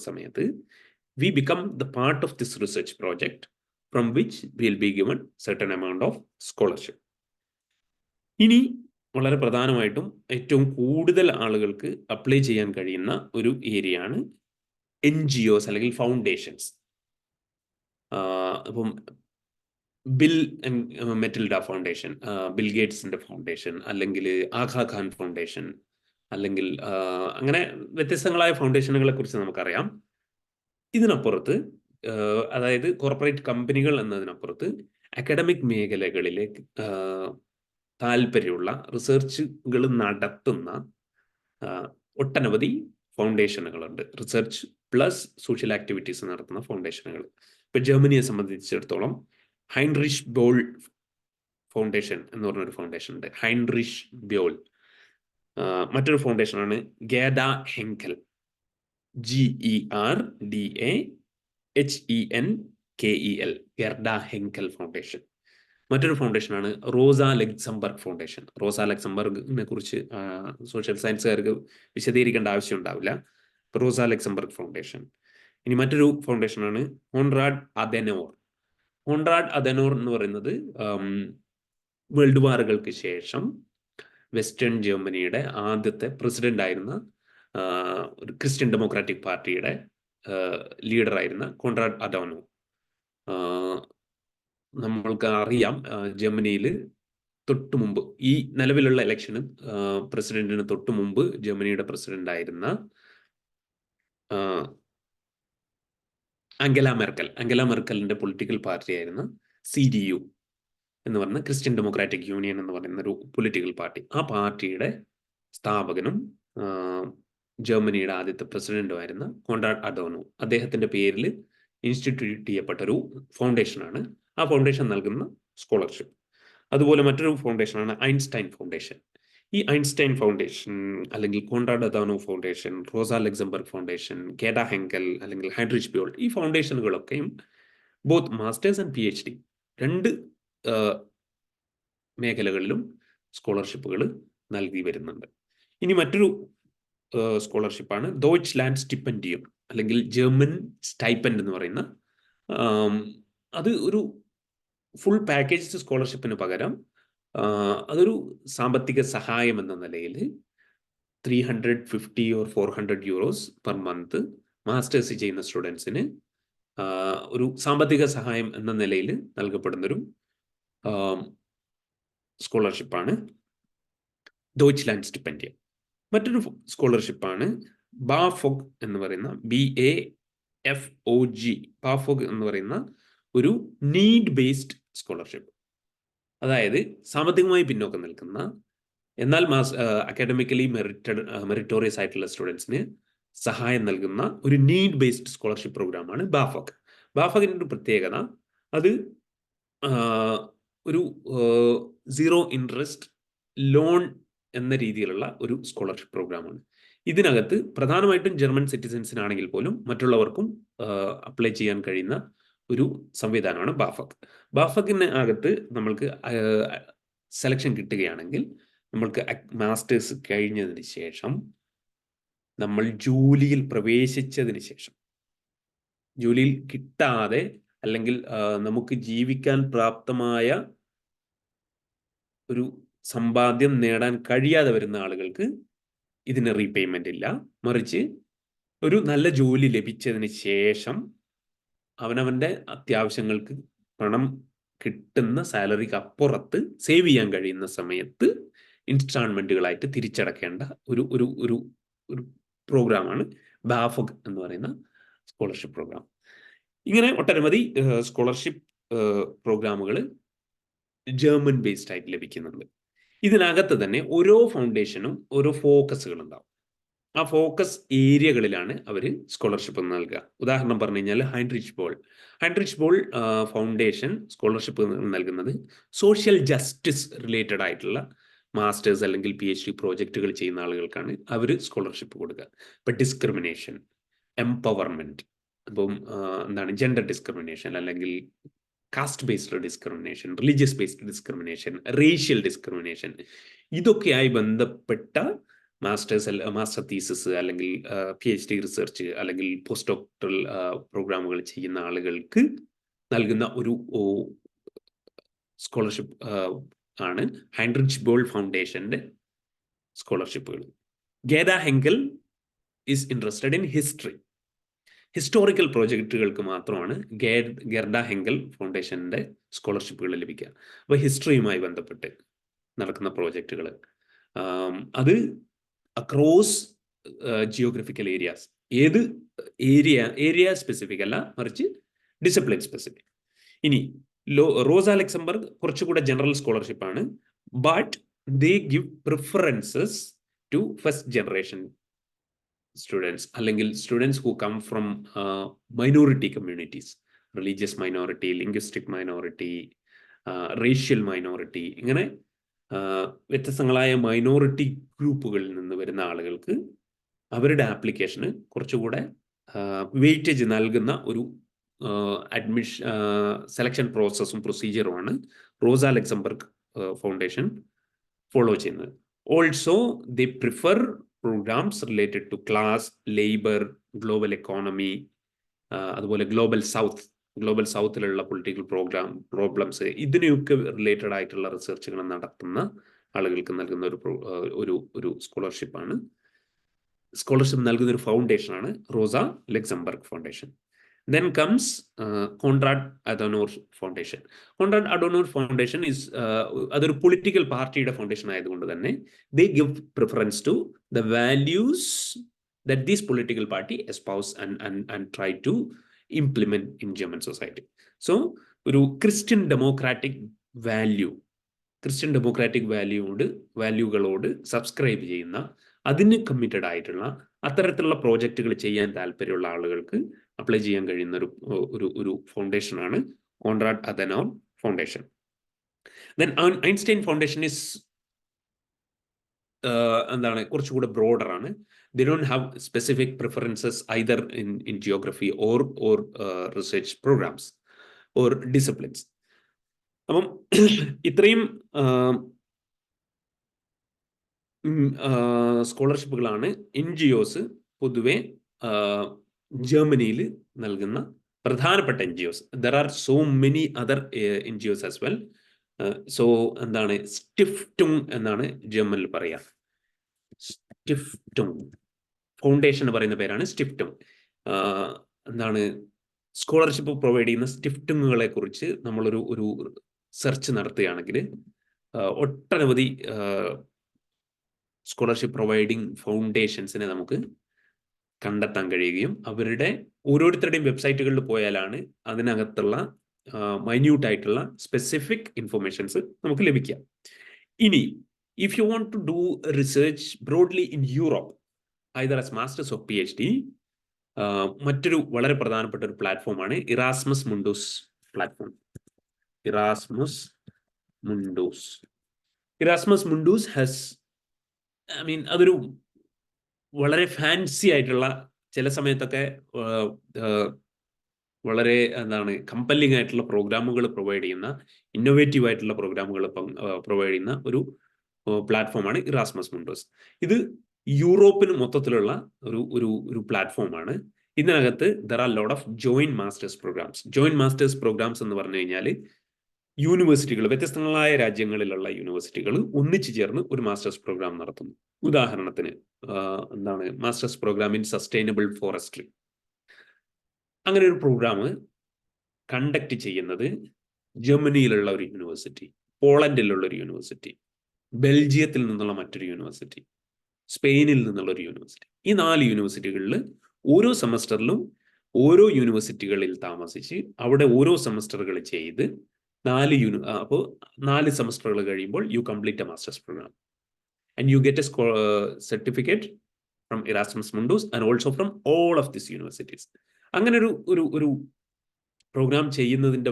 സമയത്ത് we become the part of this research project from which we will be given certain amount of scholarship. ഇനി വളരെ പ്രധാനമായിട്ടും ഏറ്റവും കൂടുതൽ ആളുകൾക്ക് അപ്ലൈ ചെയ്യാൻ കഴിയുന്ന ഒരു ഏരിയയാണ് NGOs അല്ലെങ്കിൽ ഫൗണ്ടേഷൻസ്. അപ്പം Bill and Melinda foundation, Bill ഗേറ്റ്സിന്റെ ഫൗണ്ടേഷൻ, അല്ലെങ്കിൽ ആഘാ ഖാൻ ഫൗണ്ടേഷൻ, അല്ലെങ്കിൽ അങ്ങനെ വ്യത്യസ്തങ്ങളായ ഫൗണ്ടേഷനുകളെ കുറിച്ച് നമുക്കറിയാം. ഇതിനപ്പുറത്ത്, അതായത് കോർപ്പറേറ്റ് കമ്പനികൾ എന്നതിനപ്പുറത്ത് അക്കാഡമിക് മേഖലകളിലേക്ക് താല്പര്യമുള്ള റിസർച്ചുകൾ നടത്തുന്ന ഒട്ടനവധി ഫൗണ്ടേഷനുകളുണ്ട്. റിസർച്ച് പ്ലസ് സോഷ്യൽ ആക്ടിവിറ്റീസ് നടത്തുന്ന ഫൗണ്ടേഷനുകൾ. ഇപ്പൊ ജർമ്മനിയെ സംബന്ധിച്ചിടത്തോളം ഹൈൻറിഷ് ബോൾ ഫൗണ്ടേഷൻ എന്ന് പറഞ്ഞൊരു ഫൗണ്ടേഷൻ ഉണ്ട്. ഹൈൻറിഷ് ബോൾ. മറ്റൊരു ഫൗണ്ടേഷനാണ് ഗേഡ ഹെങ്കൽ, GERDAHENKEL, ഗെർഡ ഹെങ്കൽ ഫൗണ്ടേഷൻ. മറ്റൊരു ഫൗണ്ടേഷനാണ് റോസ ലക്സംബർഗ് ഫൗണ്ടേഷൻ. റോസ ലക്സംബർഗിനെ കുറിച്ച് സോഷ്യൽ സയൻസുകാർക്ക് വിശദീകരിക്കേണ്ട ആവശ്യം ഉണ്ടാവില്ല. റോസ ലക്സംബർഗ് ഫൗണ്ടേഷൻ. ഇനി മറ്റൊരു ഫൗണ്ടേഷനാണ് കോൺറാഡ് അദനോർ. കോൺറാഡ് അദനോർ എന്ന് പറയുന്നത് വേൾഡ് വാറുകൾക്ക് ശേഷം വെസ്റ്റേൺ ജർമ്മനിയുടെ ആദ്യത്തെ പ്രസിഡന്റ് ആയിരുന്ന ഒരു ക്രിസ്ത്യൻ ഡെമോക്രാറ്റിക് പാർട്ടിയുടെ ലീഡറായിരുന്ന കോൺറാഡ് അഡോനോ. നമ്മൾക്ക് അറിയാം, ജർമ്മനിയിൽ തൊട്ടു മുമ്പ് ഈ നിലവിലുള്ള ഇലക്ഷന് പ്രസിഡന്റിന് തൊട്ടു മുമ്പ് ജർമ്മനിയുടെ പ്രസിഡന്റ് ആയിരുന്ന അംഗല മെർക്കലിന്റെ പൊളിറ്റിക്കൽ പാർട്ടി ആയിരുന്ന CDU എന്ന് പറയുന്ന ക്രിസ്ത്യൻ ഡെമോക്രാറ്റിക് യൂണിയൻ എന്ന് പറയുന്ന ഒരു പൊളിറ്റിക്കൽ പാർട്ടി. ആ പാർട്ടിയുടെ സ്ഥാപകനും ജർമ്മനിയുടെ ആദ്യത്തെ പ്രസിഡന്റുമായിരുന്ന കോൺറാഡ് അഡോനോ, അദ്ദേഹത്തിന്റെ പേരിൽ ഇൻസ്റ്റിറ്റ്യൂട്ട് ചെയ്യപ്പെട്ട ഒരു ഫൗണ്ടേഷനാണ്. ആ ഫൗണ്ടേഷൻ നൽകുന്ന സ്കോളർഷിപ്പ്. അതുപോലെ മറ്റൊരു ഫൗണ്ടേഷനാണ് ഐൻസ്റ്റൈൻ ഫൗണ്ടേഷൻ. ഈ ഐൻസ്റ്റൈൻ ഫൗണ്ടേഷൻ അല്ലെങ്കിൽ കോൺറാഡ് അഡോനോ ഫൗണ്ടേഷൻ, റോസ ലക്സംബർഗ് ഫൗണ്ടേഷൻ, ഗേഡ ഹെങ്കൽ അല്ലെങ്കിൽ ഹൈൻറിച്ച് ബോൾട്ട്, ഈ ഫൗണ്ടേഷനുകളൊക്കെയും ബോത്ത് മാസ്റ്റേഴ്സ് ആൻഡ് PhD രണ്ട് മേഖലകളിലും സ്കോളർഷിപ്പുകൾ നൽകി വരുന്നുണ്ട്. ഇനി മറ്റൊരു സ്കോളർഷിപ്പാണ് ഡോയ്ച്ച്ലാൻഡ് സ്റ്റിപ്പൻഡിയം അല്ലെങ്കിൽ ജർമ്മൻ സ്റ്റൈപ്പൻഡ് എന്ന് പറയുന്ന. അത് ഒരു ഫുൾ പാക്കേജ് സ്കോളർഷിപ്പിന് പകരം അതൊരു സാമ്പത്തിക സഹായം എന്ന നിലയിൽ 350 or 400 euros per month masters ചെയ്യുന്ന സ്റ്റുഡൻസിന് ഒരു സാമ്പത്തിക സഹായം എന്ന നിലയിൽ നൽകപ്പെടുന്നൊരു സ്കോളർഷിപ്പാണ് ഡോയ്ച്ച്ലാൻഡ് സ്റ്റിപ്പൻഡിയം. മറ്റൊരു സ്കോളർഷിപ്പാണ് ബാഫോഗ് എന്ന് പറയുന്ന BAFOG, ബാഫോഗ് എന്ന് പറയുന്ന ഒരു നീഡ് ബേസ്ഡ് സ്കോളർഷിപ്പ്. അതായത് സാമ്പത്തികമായി പിന്നോക്കം നിൽക്കുന്ന എന്നാൽ അക്കാഡമിക്കലി മെറിറ്റോറിയസ് ആയിട്ടുള്ള സ്റ്റുഡൻസിന് സഹായം നൽകുന്ന ഒരു നീഡ് ബേസ്ഡ് സ്കോളർഷിപ്പ് പ്രോഗ്രാമാണ് ബാഫോഗ്. ബാഫോഗിൻ്റെ ഒരു പ്രത്യേകത, അത് ഒരു 0 ഇൻട്രസ്റ്റ് ലോൺ എന്ന രീതിയിലുള്ള ഒരു സ്കോളർഷിപ്പ് പ്രോഗ്രാമാണ്. ഇതിനകത്ത് പ്രധാനമായിട്ടും ജർമ്മൻ സിറ്റിസൻസിനാണെങ്കിൽ പോലും മറ്റുള്ളവർക്കും അപ്ലൈ ചെയ്യാൻ കഴിയുന്ന ഒരു സംവിധാനമാണ് ബാഫോഗ്. ബാഫോഗിന് അകത്ത് നമ്മൾക്ക് സെലക്ഷൻ കിട്ടുകയാണെങ്കിൽ നമ്മൾക്ക് മാസ്റ്റേഴ്സ് കഴിഞ്ഞതിന് ശേഷം നമ്മൾ ജോലിയിൽ പ്രവേശിച്ചതിന് ശേഷം, ജോലിയിൽ കിട്ടാതെ അല്ലെങ്കിൽ നമുക്ക് ജീവിക്കാൻ പ്രാപ്തമായ ഒരു സമ്പാദ്യം നേടാൻ കഴിയാതെ വരുന്ന ആളുകൾക്ക് ഇതിന് റീപേയ്മെന്റ് ഇല്ല. മറിച്ച് ഒരു നല്ല ജോലി ലഭിച്ചതിന് ശേഷം അവനവൻ്റെ അത്യാവശ്യങ്ങൾക്ക് പണം കിട്ടുന്ന സാലറിക്ക് അപ്പുറത്ത് സേവ് ചെയ്യാൻ കഴിയുന്ന സമയത്ത് ഇൻസ്റ്റാൾമെന്റുകളായിട്ട് തിരിച്ചടക്കേണ്ട ഒരു ഒരു ഒരു ഒരു പ്രോഗ്രാമാണ് ബാഫോഗ് എന്ന് പറയുന്ന സ്കോളർഷിപ്പ് പ്രോഗ്രാം. ഇങ്ങനെ ഒട്ടനവധി സ്കോളർഷിപ്പ് പ്രോഗ്രാമുകൾ ജർമ്മൻ ബേസ്ഡ് ആയിട്ട് ലഭിക്കുന്നുണ്ട്. ഇതിനകത്ത് തന്നെ ഓരോ ഫൗണ്ടേഷനും ഓരോ ഫോക്കസുകൾ ഉണ്ടാവും. ആ ഫോക്കസ് ഏരിയകളിലാണ് അവർ സ്കോളർഷിപ്പ് നൽകുക. ഉദാഹരണം പറഞ്ഞു കഴിഞ്ഞാൽ ഹൈൻറിച്ച് ബോൾ ഫൗണ്ടേഷൻ സ്കോളർഷിപ്പ് നൽകുന്നത് സോഷ്യൽ ജസ്റ്റിസ് റിലേറ്റഡ് ആയിട്ടുള്ള മാസ്റ്റേഴ്സ് അല്ലെങ്കിൽ PhD പ്രോജക്റ്റുകൾ ചെയ്യുന്ന ആളുകൾക്കാണ് അവർ സ്കോളർഷിപ്പ് കൊടുക്കുക. ഇപ്പം ഡിസ്ക്രിമിനേഷൻ, എംപവർമെന്റ്, അപ്പം എന്താണ് ജെൻഡർ ഡിസ്ക്രിമിനേഷൻ അല്ലെങ്കിൽ caste based discrimination, religious based discrimination, racial discrimination, ഇതൊക്കെയായി ബന്ധപ്പെട്ട മാസ്റ്റർ തീസിസ് അല്ലെങ്കിൽ PhD റിസർച്ച് അല്ലെങ്കിൽ പോസ്റ്റ് ഡോക്ടറൽ പ്രോഗ്രാമുകൾ ചെയ്യുന്ന ആളുകൾക്ക് നൽകുന്ന ഒരു സ്കോളർഷിപ്പ് ആണ് ഹൈൻറിച്ച് ബോൾ ഫൗണ്ടേഷന്റെ സ്കോളർഷിപ്പുകൾ. ഗേഡ Henkel is interested in historical പ്രോജക്റ്റുകൾക്ക് മാത്രമാണ് ഗെർഡ ഹെങ്കൽ ഫൗണ്ടേഷന്റെ സ്കോളർഷിപ്പുകൾ ലഭിക്കുക. അപ്പോൾ ഹിസ്റ്ററിയുമായി ബന്ധപ്പെട്ട് നടക്കുന്ന പ്രോജക്റ്റുകൾ, അത് അക്രോസ് ജിയോഗ്രഫിക്കൽ ഏരിയാസ്, ഏത് ഏരിയ സ്പെസിഫിക് അല്ല, മറിച്ച് ഡിസിപ്ലിൻ സ്പെസിഫിക്. ഇനി റോസ ലക്സംബർഗ് കുറച്ചുകൂടെ ജനറൽ സ്കോളർഷിപ്പ് ആണ്, but they give preferences to first generation students അല്ലെങ്കിൽ students who come from minority communities, religious minority, linguistic minority, racial minority, ഇങ്ങനെ വ്യത്യസ്തങ്ങളായ minority ഗ്രൂപ്പുകളിൽ നിന്ന് വരുന്ന ആളുകൾക്ക് അവരുടെ ആപ്ലിക്കേഷന് കുറച്ചുകൂടെ വെയിറ്റേജ് നൽകുന്ന ഒരു സെലക്ഷൻ പ്രോസസ്സും പ്രൊസീജിയറുമാണ് റോസ ലക്സംബർഗ് ഫൗണ്ടേഷൻ ഫോളോ ചെയ്യുന്നത്. Also they prefer programmes related to class, labour, global economy, അതുപോലെ ഗ്ലോബൽ സൗത്തിലുള്ള പൊളിറ്റിക്കൽ പ്രോബ്ലംസ്, ഇതിനെയൊക്കെ റിലേറ്റഡ് ആയിട്ടുള്ള റിസർച്ചുകൾ നടത്തുന്ന ആളുകൾക്ക് നൽകുന്ന ഒരു സ്കോളർഷിപ്പാണ്. സ്കോളർഷിപ്പ് നൽകുന്ന ഒരു ഫൗണ്ടേഷനാണ് Rosa Luxemburg foundation. Then comes Konrad Adenauer Foundation. Konrad Adenauer Foundation is അതൊരു പൊളിറ്റിക്കൽ പാർട്ടിയുടെ ഫൗണ്ടേഷൻ ആയതുകൊണ്ട് തന്നെ they give preference to the values that this political party espouse and try to implement in German society. So ഒരു Christian democratic വാല്യൂകളോട് subscribe ചെയ്യുന്ന, അതിന് committed ആയിട്ടുള്ള അത്തരത്തിലുള്ള പ്രോജക്റ്റുകൾ ചെയ്യാൻ താല്പര്യമുള്ള ആളുകൾക്ക് അപ്ലൈ ചെയ്യാൻ കഴിയുന്ന ഒരു ഫൗണ്ടേഷനാണ് Konrad Adenauer foundation. Then Einstein foundation is എന്താണ്, കുറച്ചുകൂടെ ബ്രോഡർ ആണ്. They don't have specific preferences either in geography or research programs or disciplines. അപ്പം ഇത്രയും സ്കോളർഷിപ്പുകളാണ് NGOs പൊതുവെ ജർമ്മനിയിൽ നൽകുന്ന പ്രധാനപ്പെട്ട NGOs. There are so many other NGOs as well. So എന്താണ്, സ്റ്റിഫ്റ്റുങ് എന്നാണ് ജർമ്മനിൽ പറയുക. സ്റ്റിഫ്റ്റുങ് ഫൗണ്ടേഷൻ പറയുന്ന പേരാണ് സ്റ്റിഫ്റ്റുങ്. എന്താണ്, സ്കോളർഷിപ്പ് പ്രൊവൈഡ് ചെയ്യുന്ന സ്റ്റിഫ്റ്റുങ്ങുകളെ കുറിച്ച് നമ്മളൊരു സെർച്ച് നടത്തുകയാണെങ്കിൽ ഒട്ടനവധി സ്കോളർഷിപ്പ് പ്രൊവൈഡിങ് ഫൗണ്ടേഷൻസിനെ നമുക്ക് കണ്ടെത്താൻ കഴിയുകയും അവരുടെ ഓരോരുത്തരുടെയും വെബ്സൈറ്റുകളിൽ പോയാലാണ് അതിനകത്തുള്ള മൈന്യൂട്ട് ആയിട്ടുള്ള സ്പെസിഫിക് ഇൻഫർമേഷൻസ് നമുക്ക് ലഭിക്കുക. ഇനി if you want to do research broadly in Europe either as masters of PhD, മറ്റൊരു വളരെ പ്രധാനപ്പെട്ട ഒരു പ്ലാറ്റ്ഫോമാണ് Erasmus Mundus platform. Erasmus Mundus has, അതൊരു വളരെ ഫാൻസി ആയിട്ടുള്ള, ചില സമയത്തൊക്കെ വളരെ കമ്പല്ലിംഗ് ആയിട്ടുള്ള പ്രോഗ്രാമുകൾ പ്രൊവൈഡ് ചെയ്യുന്ന, ഇന്നോവേറ്റീവ് ആയിട്ടുള്ള പ്രോഗ്രാമുകൾ പ്രൊവൈഡ് ചെയ്യുന്ന ഒരു പ്ലാറ്റ്ഫോമാണ് ഇറാസ്മസ് മുണ്ടൂസ്. ഇത് യൂറോപ്പിന് മൊത്തത്തിലുള്ള ഒരു പ്ലാറ്റ്ഫോമാണ്. ഇതിനകത്ത് there are lot of joint masters programmes എന്ന് പറഞ്ഞു കഴിഞ്ഞാൽ യൂണിവേഴ്സിറ്റികൾ, വ്യത്യസ്തങ്ങളായ രാജ്യങ്ങളിലുള്ള യൂണിവേഴ്സിറ്റികൾ ഒന്നിച്ചു ചേർന്ന് ഒരു മാസ്റ്റേഴ്സ് പ്രോഗ്രാം നടത്തുന്നു. ഉദാഹരണത്തിന് masters programme in sustainable forestry. അങ്ങനെ ഒരു പ്രോഗ്രാം കണ്ടക്ട് ചെയ്യുന്നത് ജർമ്മനിയിലുള്ള ഒരു യൂണിവേഴ്സിറ്റി, പോളണ്ടിലുള്ള ഒരു യൂണിവേഴ്സിറ്റി, ബെൽജിയത്തിൽ നിന്നുള്ള മറ്റൊരു യൂണിവേഴ്സിറ്റി, സ്പെയിനിൽ നിന്നുള്ള ഒരു യൂണിവേഴ്സിറ്റി. ഈ 4 യൂണിവേഴ്സിറ്റികളിൽ ഓരോ സെമസ്റ്ററിലും ഓരോ യൂണിവേഴ്സിറ്റികളിൽ താമസിച്ച് അവിടെ ഓരോ സെമസ്റ്ററുകൾ ചെയ്ത് 4 സെമസ്റ്ററുകൾ കഴിയുമ്പോൾ you complete a masters program and you get a certificate from Erasmus Mundus and also from all of this universities. അങ്ങനെ ഒരു പ്രോഗ്രാം ചെയ്യുന്നതിൻ്റെ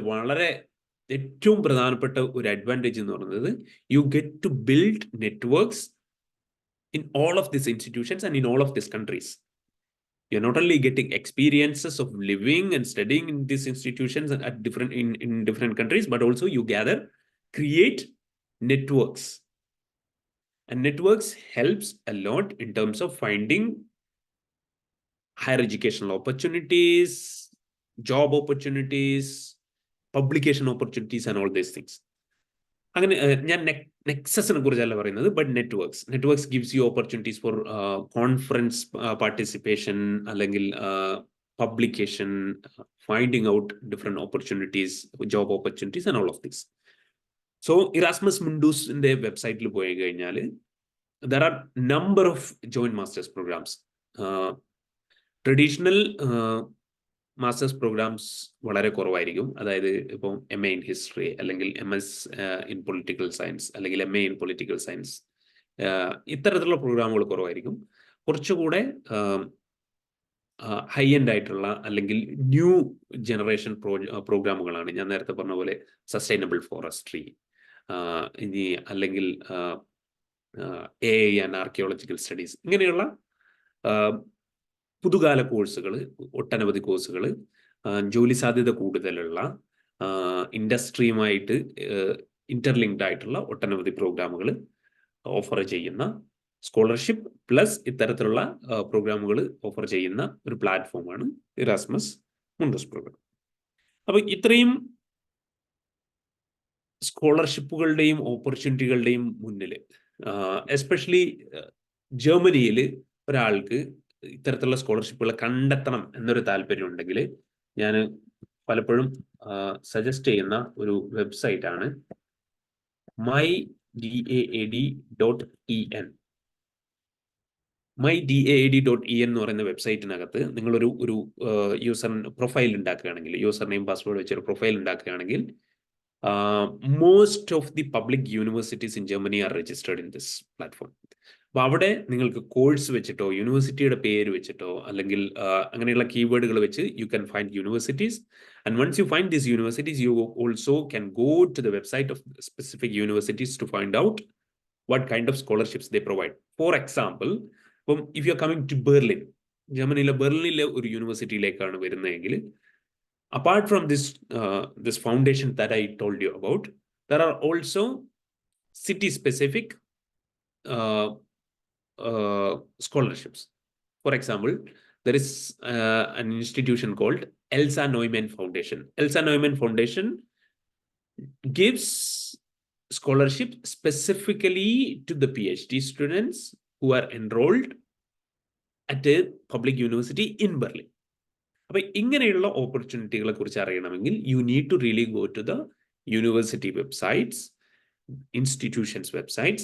ഏറ്റവും പ്രധാനപ്പെട്ട ഒരു അഡ്വാൻറ്റേജ് എന്ന് പറയുന്നത് you get to build networks in all of these institutions and in all of these countries. You're not only getting experiences of living and studying in these institutions at different countries, but also you create networks. And networks helps a lot in terms of finding higher educational opportunities, job opportunities, publication opportunities and all these things. അങ്ങനെ ഞാൻ നെക്സസിനെ കുറിച്ചല്ല പറയുന്നത്, but networks gives you opportunities for conference participation, അല്ലെങ്കിൽ publication, finding out different opportunities, job opportunities and all of this. So Erasmus മുണ്ടൂസിന്റെ വെബ്സൈറ്റിൽ പോയി കഴിഞ്ഞാൽ there are number of joint masters programs. Traditional masters programs വളരെ കുറവായിരിക്കും. അതായത് ഇപ്പോൾ MA in history, അല്ലെങ്കിൽ MS ഇൻ പൊളിറ്റിക്കൽ സയൻസ്, അല്ലെങ്കിൽ MA ഇൻ പൊളിറ്റിക്കൽ സയൻസ്, ഇത്തരത്തിലുള്ള പ്രോഗ്രാമുകൾ കുറവായിരിക്കും. കുറച്ചുകൂടെ ഹൈ എൻഡ് ആയിട്ടുള്ള അല്ലെങ്കിൽ ന്യൂ ജനറേഷൻ പ്രോഗ്രാമുകളാണ്. ഞാൻ നേരത്തെ പറഞ്ഞ പോലെ സസ്റ്റൈനബിൾ ഫോറസ്ട്രി, ഇനി അല്ലെങ്കിൽ AI ആൻഡ് ആർക്കിയോളജിക്കൽ സ്റ്റഡീസ്, ഇങ്ങനെയുള്ള പുതുകാല കോഴ്സുകൾ, ഒട്ടനവധി കോഴ്സുകൾ, ജോലി സാധ്യത കൂടുതലുള്ള, ഇൻഡസ്ട്രിയുമായിട്ട് ഇന്റർലിങ്ക്ഡ് ആയിട്ടുള്ള ഒട്ടനവധി പ്രോഗ്രാമുകൾ ഓഫർ ചെയ്യുന്ന, സ്കോളർഷിപ്പ് പ്ലസ് ഇത്തരത്തിലുള്ള പ്രോഗ്രാമുകൾ ഓഫർ ചെയ്യുന്ന ഒരു പ്ലാറ്റ്ഫോമാണ് ഇറാസ്മസ് മുണ്ടൂസ് പ്രോഗ്രാം. അപ്പോൾ ഇത്രയും സ്കോളർഷിപ്പുകളുടെയും ഓപ്പർച്യൂണിറ്റികളുടെയും മുന്നിൽ, എസ്പെഷ്യലി ജർമ്മനിയിൽ ഒരാൾക്ക് ഇത്തരത്തിലുള്ള സ്കോളർഷിപ്പുകൾ കണ്ടെത്തണം എന്നൊരു താല്പര്യം ഉണ്ടെങ്കിൽ ഞാൻ പലപ്പോഴും സജസ്റ്റ് ചെയ്യുന്ന ഒരു വെബ്സൈറ്റ് ആണ് mydaad.en. mydaad.en എന്ന് പറയുന്ന വെബ്സൈറ്റിനകത്ത് നിങ്ങളൊരു യൂസർ പ്രൊഫൈൽ ഉണ്ടാക്കുകയാണെങ്കിൽ, യൂസർ നെയിം പാസ്വേഡ് വെച്ചൊരു പ്രൊഫൈൽ ഉണ്ടാക്കുകയാണെങ്കിൽ, most of the public universities in Germany are registered in this platform. അപ്പോൾ അവിടെ നിങ്ങൾക്ക് കോഴ്സ് വെച്ചിട്ടോ യൂണിവേഴ്സിറ്റിയുടെ പേര് വെച്ചിട്ടോ അല്ലെങ്കിൽ അങ്ങനെയുള്ള കീവേഡുകൾ വെച്ച് you can find universities. And once you find these universities, you also can go to the website of specific universities to find out what kind of scholarships they provide. For example, if you're coming to Berlin, ജർമ്മനിയിലെ ബെർലിനിലെ ഒരു യൂണിവേഴ്സിറ്റിയിലേക്കാണ് വരുന്നതെങ്കിൽ, apart from this foundation that I told you about, there are also city-specific scholarships. For example, there is an institution called Elsa Neumann Foundation. Elsa Neumann Foundation gives scholarship specifically to the PhD students who are enrolled at a public university in Berlin. അപ്പോൾ ഇങ്ങനെയുള്ള ഓപ്പർച്യൂണിറ്റികളെ കുറിച്ച് അറിയണമെങ്കിൽ you need to really go to the university websites, institutions websites,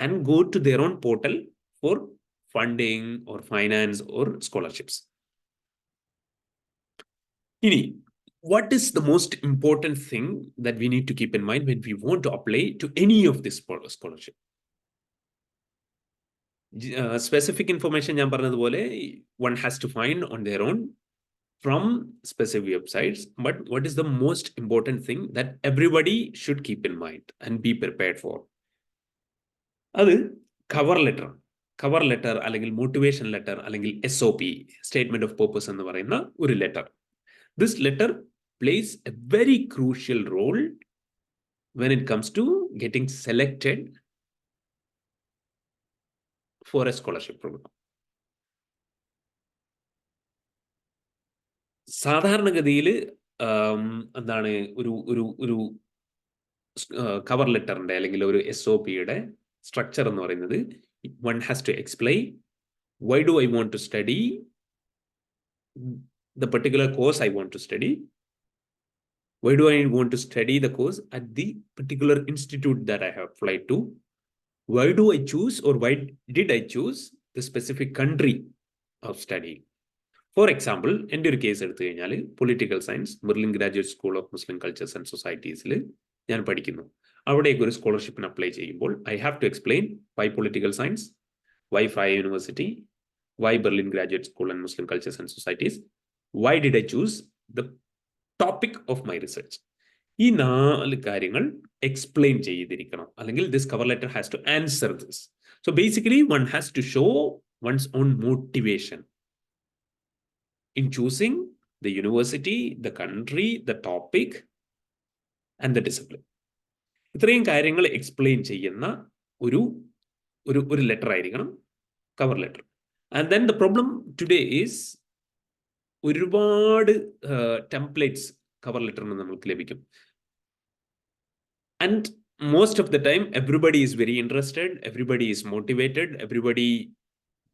and go to their own portal for funding or finance or scholarships. Ini, what is the most important thing that we need to keep in mind when we want to apply to any of this scholarship? Specific information ഞാൻ പറഞ്ഞതുപോലെ one has to find on their own from specific websites, but what is the most important thing that everybody should keep in mind and be prepared for? അത് cover letter അല്ലെങ്കിൽ motivation letter അല്ലെങ്കിൽ SOP, statement of purpose എന്ന് പറയുന്ന ഒരു letter. This letter plays a very crucial role when it comes to getting selected for a scholarship program. സാധാരണഗതിയിൽ എന്താണ് ഒരു cover ലെറ്ററിന്റെ അല്ലെങ്കിൽ ഒരു SOPയുടെ സ്ട്രക്ചർ എന്ന് പറയുന്നത്, one has to explain why do I want to study the particular course I want to study, why do I want to study the course at the particular institute that I have applied to, why do I choose or why did I choose the specific country of study. For example, എൻ്റെ ഒരു case എടുത്തു കഴിഞ്ഞാൽ political science Berlin graduate school of Muslim cultures and സൊസൈറ്റീസിൽ ഞാൻ പഠിക്കുന്നു. അവിടേക്ക് ഒരു സ്കോളർഷിപ്പിന് അപ്ലൈ ചെയ്യുമ്പോൾ I have to explain why political science, why Frei university, why Berlin graduate school and Muslim cultures and societies, why did I choose the topic of my research. ഈ 4 കാര്യങ്ങൾ explain ചെയ്തിരിക്കണം, അല്ലെങ്കിൽ this cover letter has to answer this. So basically one has to show one's on motivation in choosing the university, the country, the topic, and the discipline. ഇത്രയും കാര്യങ്ങൾ explain ചെയ്യുന്ന ഒരു letter ആയിരിക്കണം cover letter. And then the problem today is ഒരുപാട് templates cover ലെറ്ററിന് നമുക്ക് ലഭിക്കും. And most of the time everybody is very interested, everybody is motivated, everybody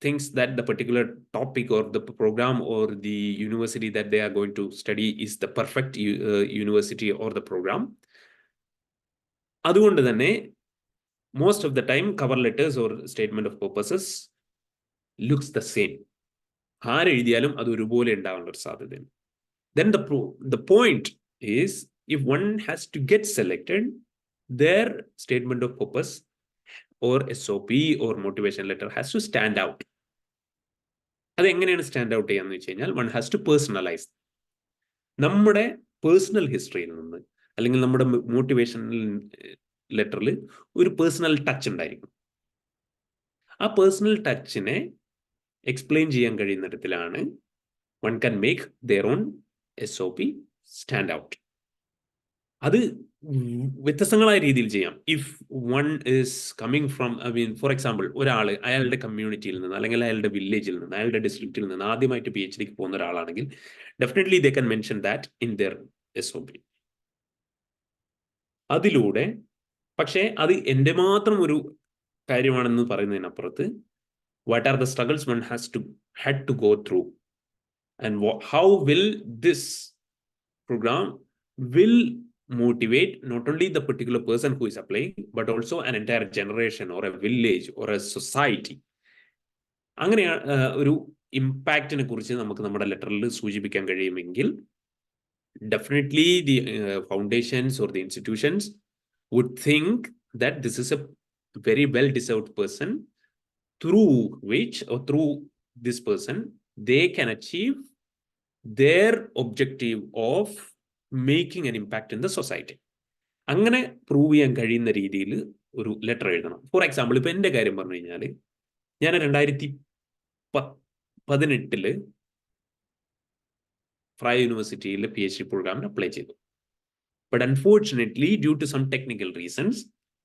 thinks that the particular topic or the program or the university that they are going to study is the perfect university or the program. അതുകൊണ്ട് തന്നെ most of the time cover letters or statement of purposes looks the same. ആരെഴുതിയാലും അത് ഒരുപോലെ ഉണ്ടാവാനുള്ള ഒരു സാധ്യതയാണ്. Then the point is, if one has to get selected, their statement of purpose or SOP or motivation letter has to stand out. അതെങ്ങനെയാണ് stand out ചെയ്യാന്ന് വെച്ച് കഴിഞ്ഞാൽ one has to personalise. നമ്മുടെ പേഴ്സണൽ ഹിസ്റ്ററിയിൽ നിന്ന് അല്ലെങ്കിൽ നമ്മുടെ മോട്ടിവേഷണൽ ലെറ്ററിൽ ഒരു പേഴ്സണൽ ടച്ച് ഉണ്ടായിരിക്കും. ആ പേഴ്സണൽ ടച്ചിനെ എക്സ്പ്ലെയിൻ ചെയ്യാൻ കഴിയുന്ന തരത്തിലാണ് one can make their own SOP stand out. അത് വ്യത്യസ്തങ്ങളായ രീതിയിൽ ചെയ്യാം. If one is coming from, for example, ഒരാൾ അയാളുടെ കമ്മ്യൂണിറ്റിയിൽ നിന്ന് അല്ലെങ്കിൽ അയാളുടെ വില്ലേജിൽ നിന്ന് അയാളുടെ ഡിസ്ട്രിക്റ്റിൽ നിന്ന് ആദ്യമായിട്ട് PhDക്ക് പോകുന്ന ഒരാളാണെങ്കിൽ definitely they can mention that in there SOP. അതിലൂടെ, പക്ഷേ അത് എൻ്റെ മാത്രം ഒരു കാര്യമാണെന്ന് പറയുന്നതിനപ്പുറത്ത്, what are the struggles one had to go through, and how will this program will motivate not only the particular person who is applying, but also an entire generation or a village or a society. അങ്ങനെ ഒരു ഇമ്പാക്റ്റിനെ കുറിച്ച് നമുക്ക് നമ്മുടെ ലെറ്ററിൽ സൂചിപ്പിക്കാൻ കഴിയുമെങ്കിൽ definitely the foundations or the institutions would think that this is a very well-deserved person, through which or through this person they can achieve their objective of making an impact in the society. അങ്ങനെ prove ചെയ്യാൻ കഴിയുന്ന രീതിയിൽ ഒരു letter എഴുതണം. For example, ഇപ്പൊ എൻ്റെ കാര്യം പറഞ്ഞു കഴിഞ്ഞാൽ, ഞാൻ 2018 ഫ്രൈ യൂണിവേഴ്സിറ്റിയിൽ PhD പ്രോഗ്രാമിന് അപ്ലൈ ചെയ്തു. But unfortunately due to some technical reasons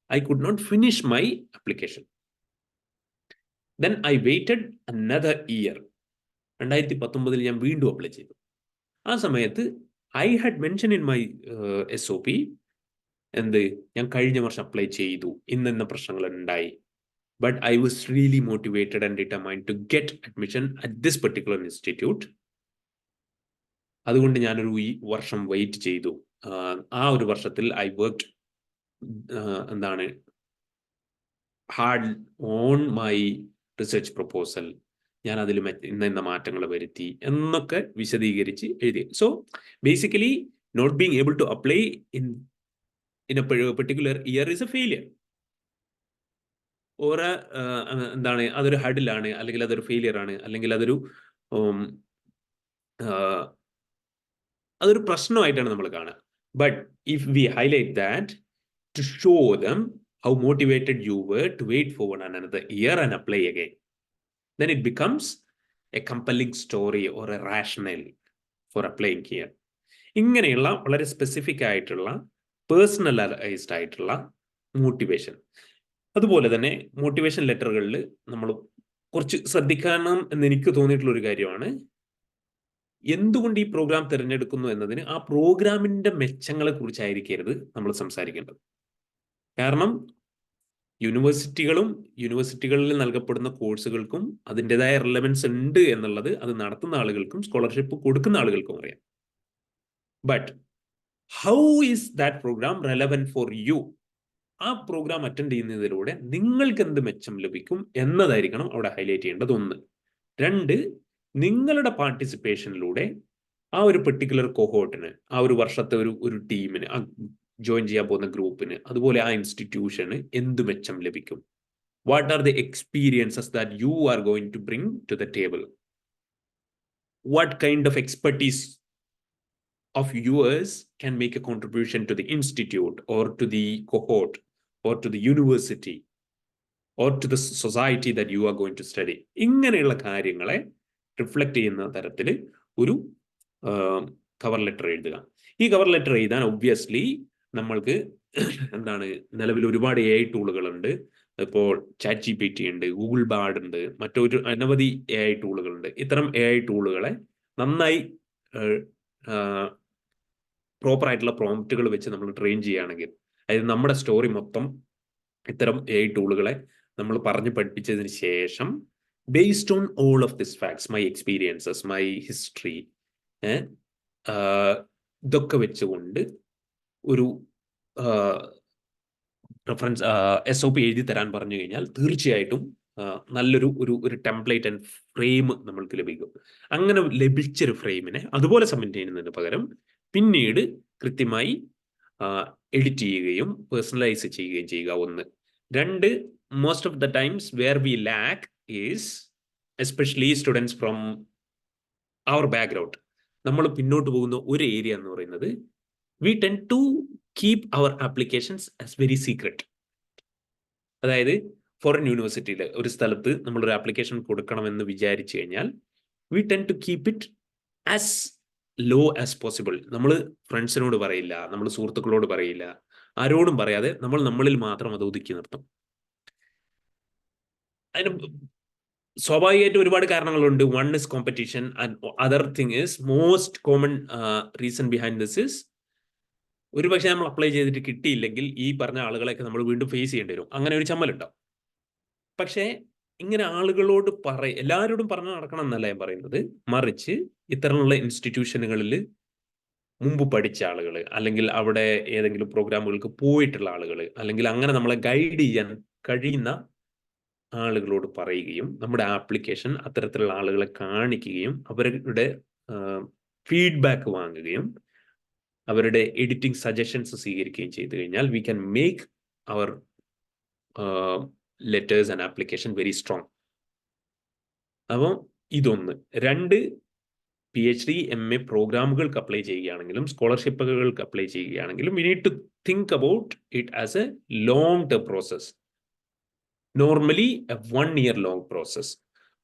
I could not finish my application. Then I waited another year. 2019 ഞാൻ വീണ്ടും അപ്ലൈ ചെയ്തു. ആ സമയത്ത് I had mention in my SOP എന്ത്, ഞാൻ കഴിഞ്ഞ വർഷം അപ്ലൈ ചെയ്തു, ഇന്ന പ്രശ്നങ്ങൾ ഉണ്ടായി, but I was really motivated and determined to get admission at this particular institute. അതുകൊണ്ട് ഞാനൊരു ഈ വർഷം വെയിറ്റ് ചെയ്തു. ആ ഒരു വർഷത്തിൽ I worked hard on my research proposal. ഞാൻ അതിൽ ഇന്ന മാറ്റങ്ങൾ വരുത്തി എന്നൊക്കെ വിശദീകരിച്ച് എഴുതി. So basically not being able to apply in a particular year is a failure. Or അതൊരു ഹഡിലാണ്, അല്ലെങ്കിൽ അതൊരു ഫെയിലിയർ ആണ്, അല്ലെങ്കിൽ അതൊരു പ്രശ്നമായിട്ടാണ് നമ്മൾ കാണുക. But if we highlight that to show them how motivated you were to wait for another year and apply again, then it becomes a compelling story or a rationale for applying here. ഇങ്ങനെയുള്ള വളരെ specific ആയിട്ടുള്ള personalised ആയിട്ടുള്ള motivation. അതുപോലെ തന്നെ motivation ലെറ്ററുകളിൽ നമ്മൾ കുറച്ച് ശ്രദ്ധിക്കണം എന്ന് എനിക്ക് തോന്നിയിട്ടുള്ള ഒരു കാര്യമാണ്, എന്തുകൊണ്ട് ഈ പ്രോഗ്രാം തിരഞ്ഞെടുക്കുന്നു എന്നതിന് ആ പ്രോഗ്രാമിന്റെ മെച്ചങ്ങളെ കുറിച്ചായിരിക്കരുത് നമ്മൾ സംസാരിക്കേണ്ടത്. കാരണം യൂണിവേഴ്സിറ്റികളിൽ നൽകപ്പെടുന്ന കോഴ്സുകൾക്കും അതിൻ്റെതായ റിലവൻസ് ഉണ്ട് എന്നുള്ളത് അത് നടത്തുന്ന ആളുകൾക്കും സ്കോളർഷിപ്പ് കൊടുക്കുന്ന ആളുകൾക്കും അറിയാം. But how is that programme relevant for you? ആ പ്രോഗ്രാം അറ്റൻഡ് ചെയ്യുന്നതിലൂടെ നിങ്ങൾക്ക് എന്ത് മെച്ചം ലഭിക്കും എന്നതായിരിക്കണം അവിടെ ഹൈലൈറ്റ് ചെയ്യേണ്ടത്. 1. 2, നിങ്ങളുടെ പാർട്ടിസിപ്പേഷനിലൂടെ ആ ഒരു പെർട്ടിക്കുലർ കൊഹോർട്ടിന്, ആ ഒരു വർഷത്തെ ഒരു ടീമിന്, ജോയിൻ ചെയ്യാൻ പോകുന്ന ഗ്രൂപ്പിന്, അതുപോലെ ആ ഇൻസ്റ്റിറ്റ്യൂഷന് എന്ത് മെച്ചം ലഭിക്കും? What are the experiences that you are going to bring to the table? What kind of expertise of yours can make a contribution to the institute or to the cohort or to the university or to the society that you are going to study. ഇങ്ങനെയുള്ള കാര്യങ്ങളെ reflect ചെയ്യുന്ന തരത്തിൽ ഒരു cover letter എഴുതുക. ഈ cover letter എഴുതാൻ obviously നമ്മൾക്ക് നിലവിൽ ഒരുപാട് AI ടൂളുകളുണ്ട്. ഇപ്പോൾ ChatGPT ഉണ്ട്, ഗൂഗിൾ ബാർഡ് ഉണ്ട്, മറ്റൊരു അനവധി AI ടൂളുകളുണ്ട്. ഇത്തരം AI ടൂളുകളെ നന്നായി പ്രോപ്പർ ആയിട്ടുള്ള പ്രോംപ്റ്റുകൾ വെച്ച് നമ്മൾ ട്രെയിൻ ചെയ്യുകയാണെങ്കിൽ, അതായത് നമ്മുടെ സ്റ്റോറി മൊത്തം ഇത്തരം AI ടൂളുകളെ നമ്മൾ പറഞ്ഞ് പഠിപ്പിച്ചതിന് ശേഷം, based on all of this facts, my experiences, my history, ഇതൊക്കെ വെച്ചുകൊണ്ട് ഒരു റെഫറൻസ് SOP എഴുതി തരാൻ പറഞ്ഞു കഴിഞ്ഞാൽ തീർച്ചയായിട്ടും നല്ലൊരു ഒരു ടെംപ്ലേറ്റ് ആൻഡ് ഫ്രെയിം നമ്മൾക്ക് ലഭിക്കും. അങ്ങനെ ലഭിച്ചൊരു ഫ്രെയിമിനെ അതുപോലെ സബ്മിറ്റ് ചെയ്യുന്നതിന് പകരം പിന്നീട് കൃത്യമായി എഡിറ്റ് ചെയ്യുകയും പേഴ്സണലൈസ് ചെയ്യുകയും ചെയ്യുക. 1. 2, most of the times where we lack is especially students from our background. നമ്മൾ പിന്നോട്ട് പോകുന്ന ഒരു ഏരിയ എന്ന് പറയുന്നത്, we tend to keep our applications as very secret. അതായത് ഫോറിൻ യൂണിവേഴ്സിറ്റിയിൽ ഒരു സ്ഥലത്ത് നമ്മളൊരു ആപ്ലിക്കേഷൻ കൊടുക്കണമെന്ന് വിചാരിച്ചു കഴിഞ്ഞാൽ we tend to keep it as low as possible. നമ്മൾ ഫ്രണ്ട്സിനോട് പറയില്ല, നമ്മൾ സുഹൃത്തുക്കളോട് പറയില്ല, ആരോടും പറയാതെ നമ്മൾ നമ്മളിൽ മാത്രം അത് ഒതുക്കി നിർത്തും. അതിന് സ്വാഭാവികമായിട്ട് ഒരുപാട് കാരണങ്ങളുണ്ട്. 1 is competition and other thing is most common reason behind this is ഒരു പക്ഷേ നമ്മൾ അപ്ലൈ ചെയ്തിട്ട് കിട്ടിയില്ലെങ്കിൽ ഈ പറഞ്ഞ ആളുകളെയൊക്കെ നമ്മൾ വീണ്ടും ഫേസ് ചെയ്യേണ്ടി വരും. അങ്ങനെ ഒരു ചമ്മലുണ്ടാവും. പക്ഷേ ഇങ്ങനെ ആളുകളോട് എല്ലാവരോടും പറഞ്ഞു നടക്കണം എന്നല്ല ഞാൻ പറയുന്നത്. മറിച്ച് ഇത്തരമുള്ള ഇൻസ്റ്റിറ്റ്യൂഷനുകളിൽ മുമ്പ് പഠിച്ച ആളുകൾ, അല്ലെങ്കിൽ അവിടെ ഏതെങ്കിലും പ്രോഗ്രാമുകൾക്ക് പോയിട്ടുള്ള ആളുകൾ, അല്ലെങ്കിൽ അങ്ങനെ നമ്മളെ ഗൈഡ് ചെയ്യാൻ കഴിയുന്ന ആളുകളോട് പറയുകയും നമ്മുടെ ആപ്ലിക്കേഷൻ അത്തരത്തിലുള്ള ആളുകളെ കാണിക്കുകയും അവരുടെ ഫീഡ്ബാക്ക് വാങ്ങുകയും അവരുടെ എഡിറ്റിംഗ് സജഷൻസ് സ്വീകരിക്കുകയും ചെയ്തു കഴിഞ്ഞാൽ we can make our letters and application very strong. അപ്പോൾ ഇതൊന്ന്. 2, PhD MA പ്രോഗ്രാമുകൾക്ക് അപ്ലൈ ചെയ്യുകയാണെങ്കിലും സ്കോളർഷിപ്പുകൾക്ക് അപ്ലൈ ചെയ്യുകയാണെങ്കിലും we need to think about it as a long term process. Normally a 1 year long process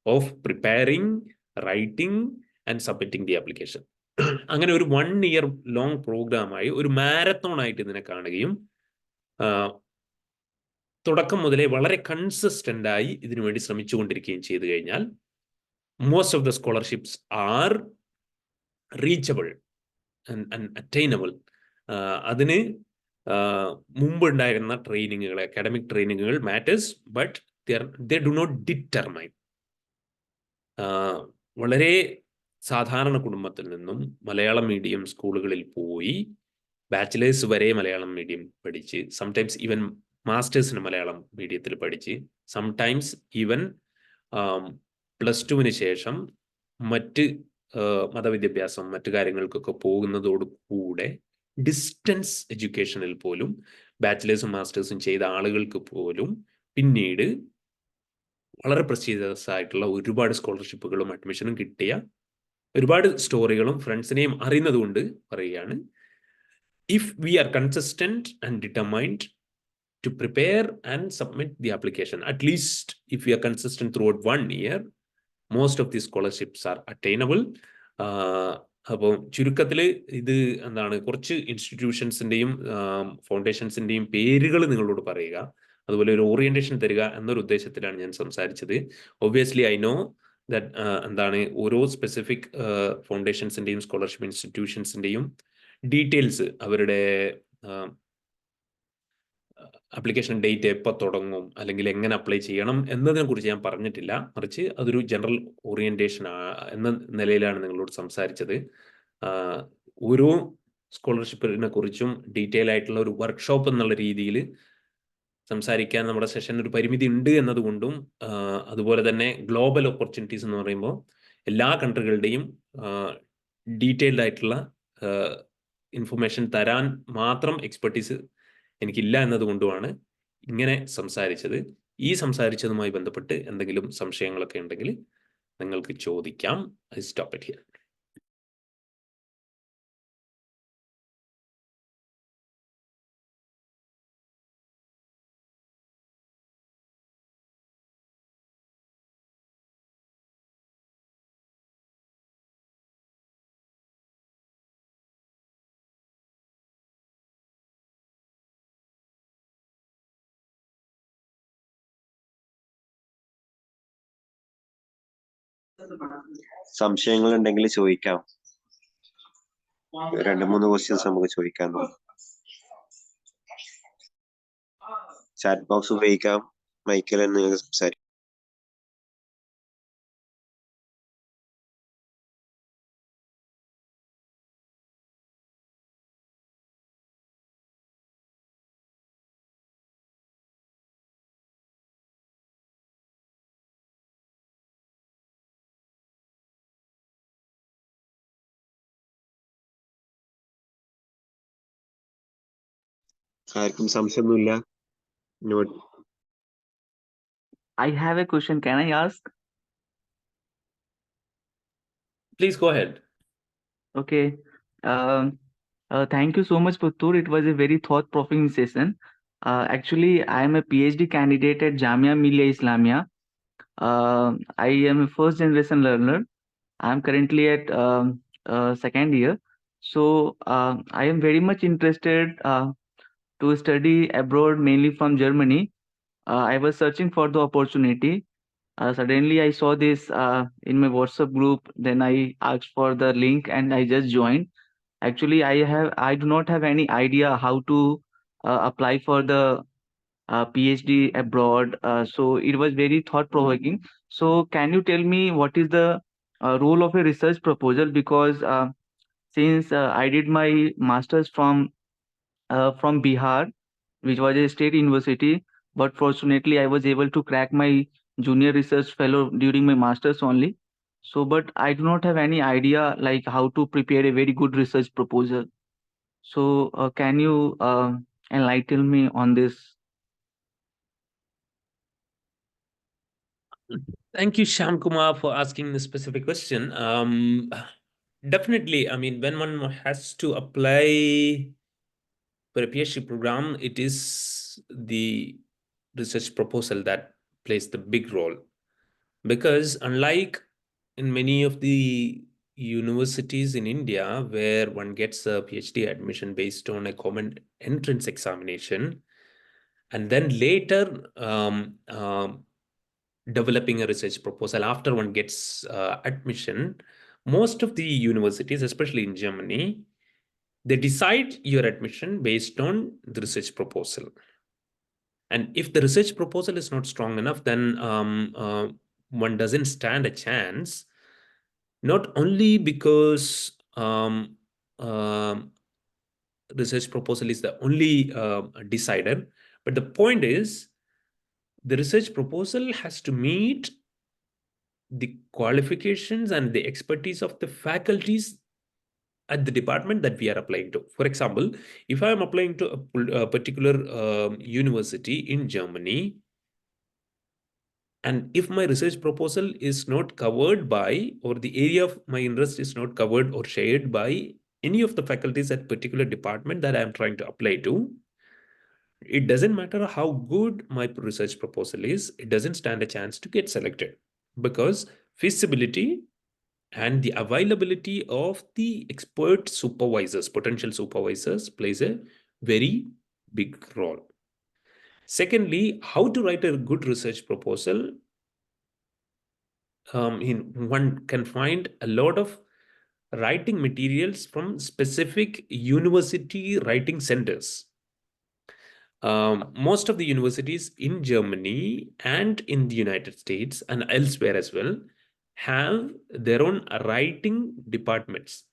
of preparing, writing and submitting the application. അങ്ങനെ ഒരു 1 year long പ്രോഗ്രാമായി ഒരു marathon ആയിട്ട് ഇതിനെ കാണുകയും തുടക്കം മുതലേ വളരെ കൺസിസ്റ്റന്റ് ആയി ഇതിനു വേണ്ടി ശ്രമിച്ചുകൊണ്ടിരിക്കുകയും ചെയ്തു കഴിഞ്ഞാൽ most of the scholarships are reachable and attainable. അതിന് മുമ്പുണ്ടായിരുന്ന ട്രെയിനിങ്ങുകൾ, അക്കാഡമിക് ട്രെയിനിങ്ങുകൾ matters, but they do not determine. വളരെ സാധാരണ കുടുംബത്തിൽ നിന്നും മലയാളം മീഡിയം സ്കൂളുകളിൽ പോയി ബാച്ചിലേഴ്സ് വരെ മലയാളം മീഡിയം പഠിച്ച്, സംടൈംസ് ഈവൻ മാസ്റ്റേഴ്സിന് മലയാളം മീഡിയത്തിൽ പഠിച്ച്, സംടൈംസ് ഈവൻ +2 ശേഷം മറ്റ് മതവിദ്യാഭ്യാസം മറ്റു കാര്യങ്ങൾക്കൊക്കെ പോകുന്നതോട് കൂടെ ഡിസ്റ്റൻസ് എഡ്യൂക്കേഷനിൽ പോലും ബാച്ചിലേഴ്സും മാസ്റ്റേഴ്സും ചെയ്ത ആളുകൾക്ക് പോലും പിന്നീട് വളരെ പ്രസ്റ്റീജിയസ് ആയിട്ടുള്ള ഒരുപാട് സ്കോളർഷിപ്പുകളും അഡ്മിഷനും കിട്ടിയ ഒരുപാട് സ്റ്റോറികളും ഫ്രണ്ട്സിനെയും അറിയുന്നത് കൊണ്ട് പറയുകയാണ്. If we are consistent and determined to prepare and submit the application, at least if we are consistent throughout 1 year, most of these scholarships are attainable. അപ്പോൾ ചുരുക്കത്തിൽ ഇത് എന്താണ്, കുറച്ച് ഇൻസ്റ്റിറ്റ്യൂഷൻസിൻ്റെയും ഫൗണ്ടേഷൻസിൻ്റെയും പേരുകൾ നിങ്ങളോട് പറയുക, അതുപോലെ ഒരു ഓറിയന്റേഷൻ തരിക എന്നൊരു ഉദ്ദേശത്തിലാണ് ഞാൻ സംസാരിച്ചത്. ഒബ്വിയസ്ലി ഐ നോ ദാറ്റ് എന്താണ് ഓരോ സ്പെസിഫിക് ഫൗണ്ടേഷൻസിൻ്റെയും സ്കോളർഷിപ്പ് ഇൻസ്റ്റിറ്റ്യൂഷൻസിൻ്റെയും ഡീറ്റെയിൽസ്, അവരുടെ ആപ്ലിക്കേഷൻ ഡേറ്റ് എപ്പോൾ തുടങ്ങും അല്ലെങ്കിൽ എങ്ങനെ അപ്ലൈ ചെയ്യണം എന്നതിനെ കുറിച്ച് ഞാൻ പറഞ്ഞിട്ടില്ല. മറിച്ച് അതൊരു ജനറൽ ഓറിയന്റേഷൻ എന്ന നിലയിലാണ് നിങ്ങളോട് സംസാരിച്ചത്. ഓരോ സ്കോളർഷിപ്പിനെ കുറിച്ചും ഡീറ്റെയിൽ ആയിട്ടുള്ള ഒരു വർക്ക്ഷോപ്പ് എന്നുള്ള രീതിയിൽ സംസാരിക്കാൻ നമ്മുടെ സെഷൻ ഒരു പരിമിതി ഉണ്ട് എന്നതുകൊണ്ടും, അതുപോലെ തന്നെ ഗ്ലോബൽ ഓപ്പർച്യൂണിറ്റീസ് എന്ന് പറയുമ്പോൾ എല്ലാ കൺട്രികളുടെയും ഡീറ്റെയിൽഡ് ആയിട്ടുള്ള ഇൻഫർമേഷൻ തരാൻ മാത്രം എക്സ്പെർട്ടീസ് എനിക്കില്ല എന്നതുകൊണ്ടുമാണ് ഇങ്ങനെ സംസാരിച്ചത്. ഈ സംസാരിച്ചതുമായി ബന്ധപ്പെട്ട് എന്തെങ്കിലും സംശയങ്ങളൊക്കെ ഉണ്ടെങ്കിൽ നിങ്ങൾക്ക് ചോദിക്കാം. I stop it here. സംശയങ്ങൾ ഉണ്ടെങ്കിൽ ചോദിക്കാം. 2-3 ക്വസ്റ്റ്യൻസ് നമുക്ക് ചോദിക്കാം. ചാറ്റ് ബോക്സ് ഉപയോഗിക്കാം. മൈക്കിൽ നിങ്ങൾക്ക് സംസാരിക്കാം. ആർക്കും സംശയമൊന്നുമില്ല? I have a question. Can I ask? Please go ahead. Okay. Thank you so much, Puthoor. It was a very thought-provoking session. Actually, I am a PhD candidate at Jamia Millia Islamia. I am a first-generation learner. I am currently at 2nd year. So I am very much interested to study abroad, mainly from Germany. I was searching for the opportunity. Suddenly I saw this in my WhatsApp group. Then I asked for the link and I just joined. Actually, I do not have any idea how to apply for the PhD abroad. So it was very thought-provoking. So can you tell me what is the role of a research proposal? Because since I did my master's from Bihar, which was a state university, but fortunately I was able to crack my junior research fellow during my master's only. So, but I do not have any idea like how to prepare a very good research proposal. So, can you enlighten me on this? Thank you, Sham Kumar, for asking this specific question. Definitely, I mean, when one has to apply for a PhD program, it is the research proposal that plays the big role. Because unlike in many of the universities in India, where one gets a PhD admission based on a common entrance examination, and then later developing a research proposal after one gets admission, most of the universities, especially in Germany, they decide your admission based on the research proposal. And if the research proposal is not strong enough, then one doesn't stand a chance, not only because research proposal is the only decider, but the point is the research proposal has to meet the qualifications and the expertise of the faculties at the department that we are applying to. For example, if I am applying to a particular university in Germany, and if my research proposal is not covered by, or the area of my interest is not covered or shared by any of the faculties at particular department that I am trying to apply to, it doesn't matter how good my research proposal is, it doesn't stand a chance to get selected, because feasibility and the availability of the expert supervisors, potential supervisors, plays a very big role. Secondly, how to write a good research proposal. One can find a lot of writing materials from specific university writing centers. Most of the universities in Germany and in the United States and elsewhere as well have their own writing departments.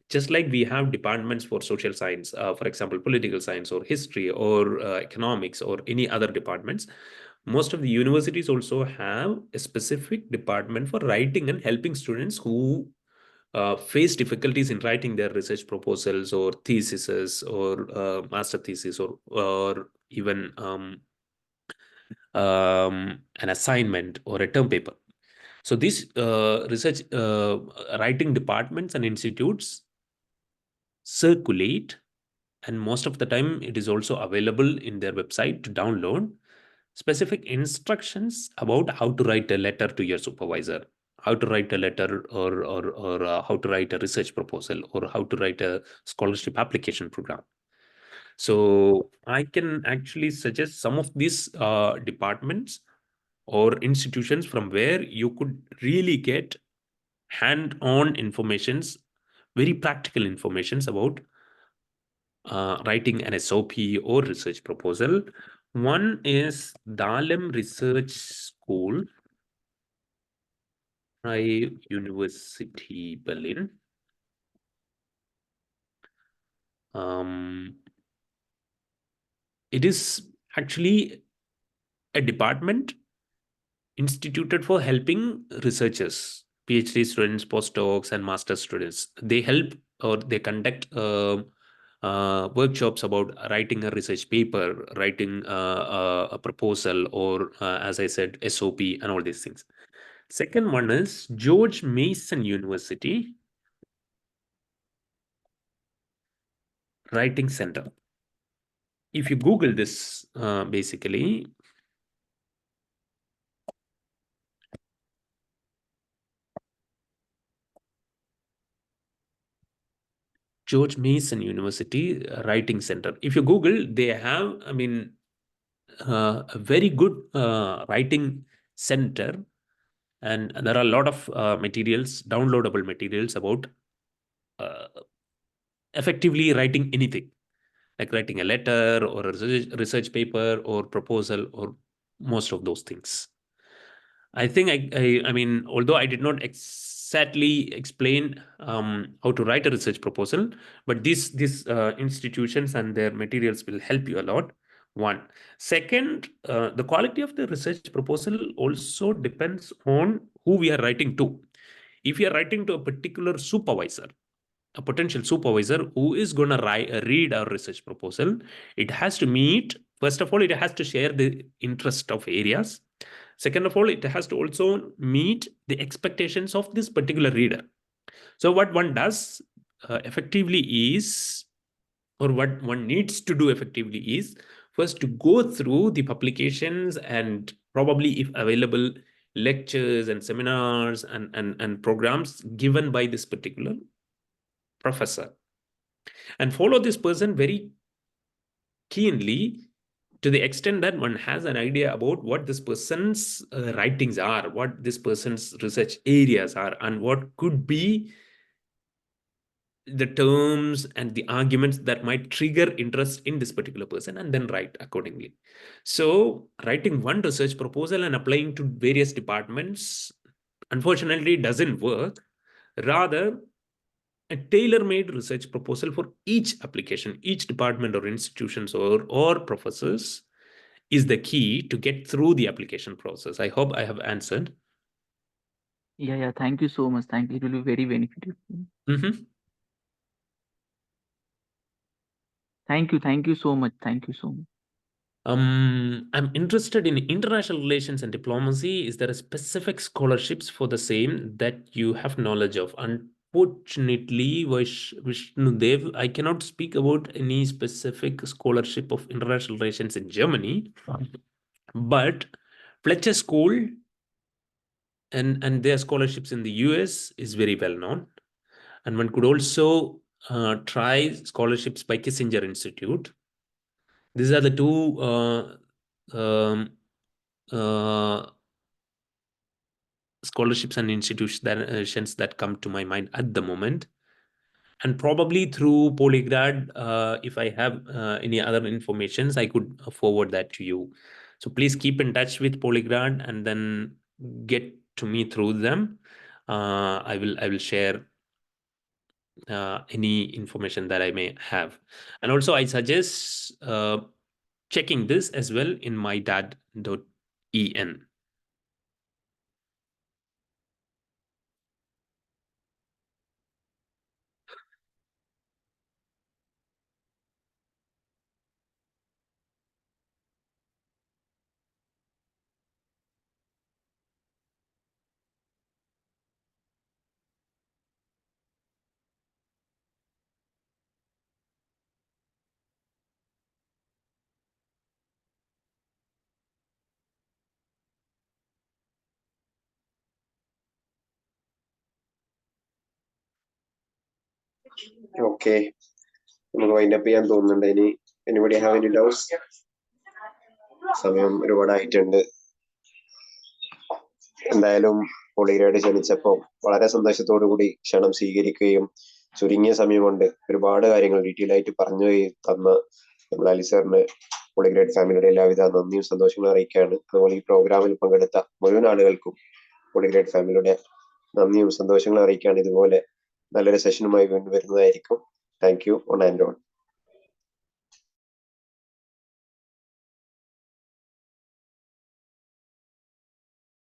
Just like we have departments for social science, for example, political science or history or economics or any other departments, most of the universities also have a specific department for writing and helping students who face difficulties in writing their research proposals or theses or master thesis or even an assignment or a term paper. So these research writing departments and institutes circulate, and most of the time it is also available in their website to download specific instructions about how to write a letter to your supervisor, how to write a letter or how to write a research proposal, or how to write a scholarship application program. So I can actually suggest some of these departments or institutions from where you could really get hand-on informations, very practical informations about writing an SOP or research proposal. One is Dahlem Research School, Freie University Berlin. It is actually a department instituted for helping researchers, PhD students, postdocs, and master students. They help or they conduct workshops about writing a research paper, writing a proposal, or as I said, SOP and all these things. Second one is George Mason University Writing Center. If you Google this, basically, George Mason University Writing Center. If you Google, they have, I mean, a very good writing center, and there are a lot of materials, downloadable materials about effectively writing anything, like writing a letter or a research paper or proposal or most of those things. I think I mean, although I did not exactly explain how to write a research proposal, but these institutions and their materials will help you a lot. One. Second, the quality of the research proposal also depends on who we are writing to. If you are writing to a particular supervisor, a potential supervisor who is going to read our research proposal, it has to meet, first of all, it has to share the interest of areas. Second of all, it has to also meet the expectations of this particular reader. So what one does effectively is, or what one needs to do effectively is, first to go through the publications and probably, if available, lectures and seminars and programs given by this particular professor, and follow this person very keenly to the extent that one has an idea about what this person's writings are, what this person's research areas are, and what could be the terms and the arguments that might trigger interest in this particular person, and then write accordingly. So writing one research proposal and applying to various departments, unfortunately, doesn't work. Rather, a tailor-made research proposal for each application, each department or institutions or professors is the key to get through the application process. I hope I have answered. Yeah, thank you so much. Thank you. It will be very beneficial. Thank you so much. Thank you so much. I'm interested in international relations and diplomacy. Is there a specific scholarships for the same that you have knowledge of? Unfortunately, Vishnudev, I cannot speak about any specific scholarship of international relations in Germany, but Fletcher School and their scholarships in the US is very well known. And one could also try scholarships by Kissinger Institute. These are the two scholarships and institutions that come to my mind at the moment. And probably through Poligrad, if I have any other informations, I could forward that to you. So please keep in touch with Poligrad and then get to me through them. I will share any information that I may have. And also I suggest checking this as well in my DAAD.en. Okay, നമുക്ക് wind up ചെയ്യാൻ തോന്നുന്നുണ്ട്. ഇനി anybody have any doubts? സമയം ഒരുപാടായിട്ടുണ്ട്. എന്തായാലും പോളിഗ്രാഡ് ക്ഷണിച്ചപ്പോൾ വളരെ സന്തോഷത്തോടു കൂടി ക്ഷണം സ്വീകരിക്കുകയും ചുരുങ്ങിയ സമയം കൊണ്ട് ഒരുപാട് കാര്യങ്ങൾ ഡീറ്റെയിൽ ആയിട്ട് പറഞ്ഞു തന്ന നമ്മൾ അലി സാറിന് പോളിഗ്രാഡ് ഫാമിലിയുടെ എല്ലാവിധ നന്ദിയും സന്തോഷങ്ങളും അറിയിക്കുകയാണ്. അതുപോലെ ഈ പ്രോഗ്രാമിൽ പങ്കെടുത്ത മുഴുവൻ ആളുകൾക്കും പോളിഗ്രാഡ് ഫാമിലിയുടെ നന്ദിയും സന്തോഷങ്ങളും അറിയിക്കുകയാണ്. ഇതുപോലെ നല്ലൊരു സെഷനുമായി വീണ്ടും വരുന്നതായിരിക്കും. Thank you on and on.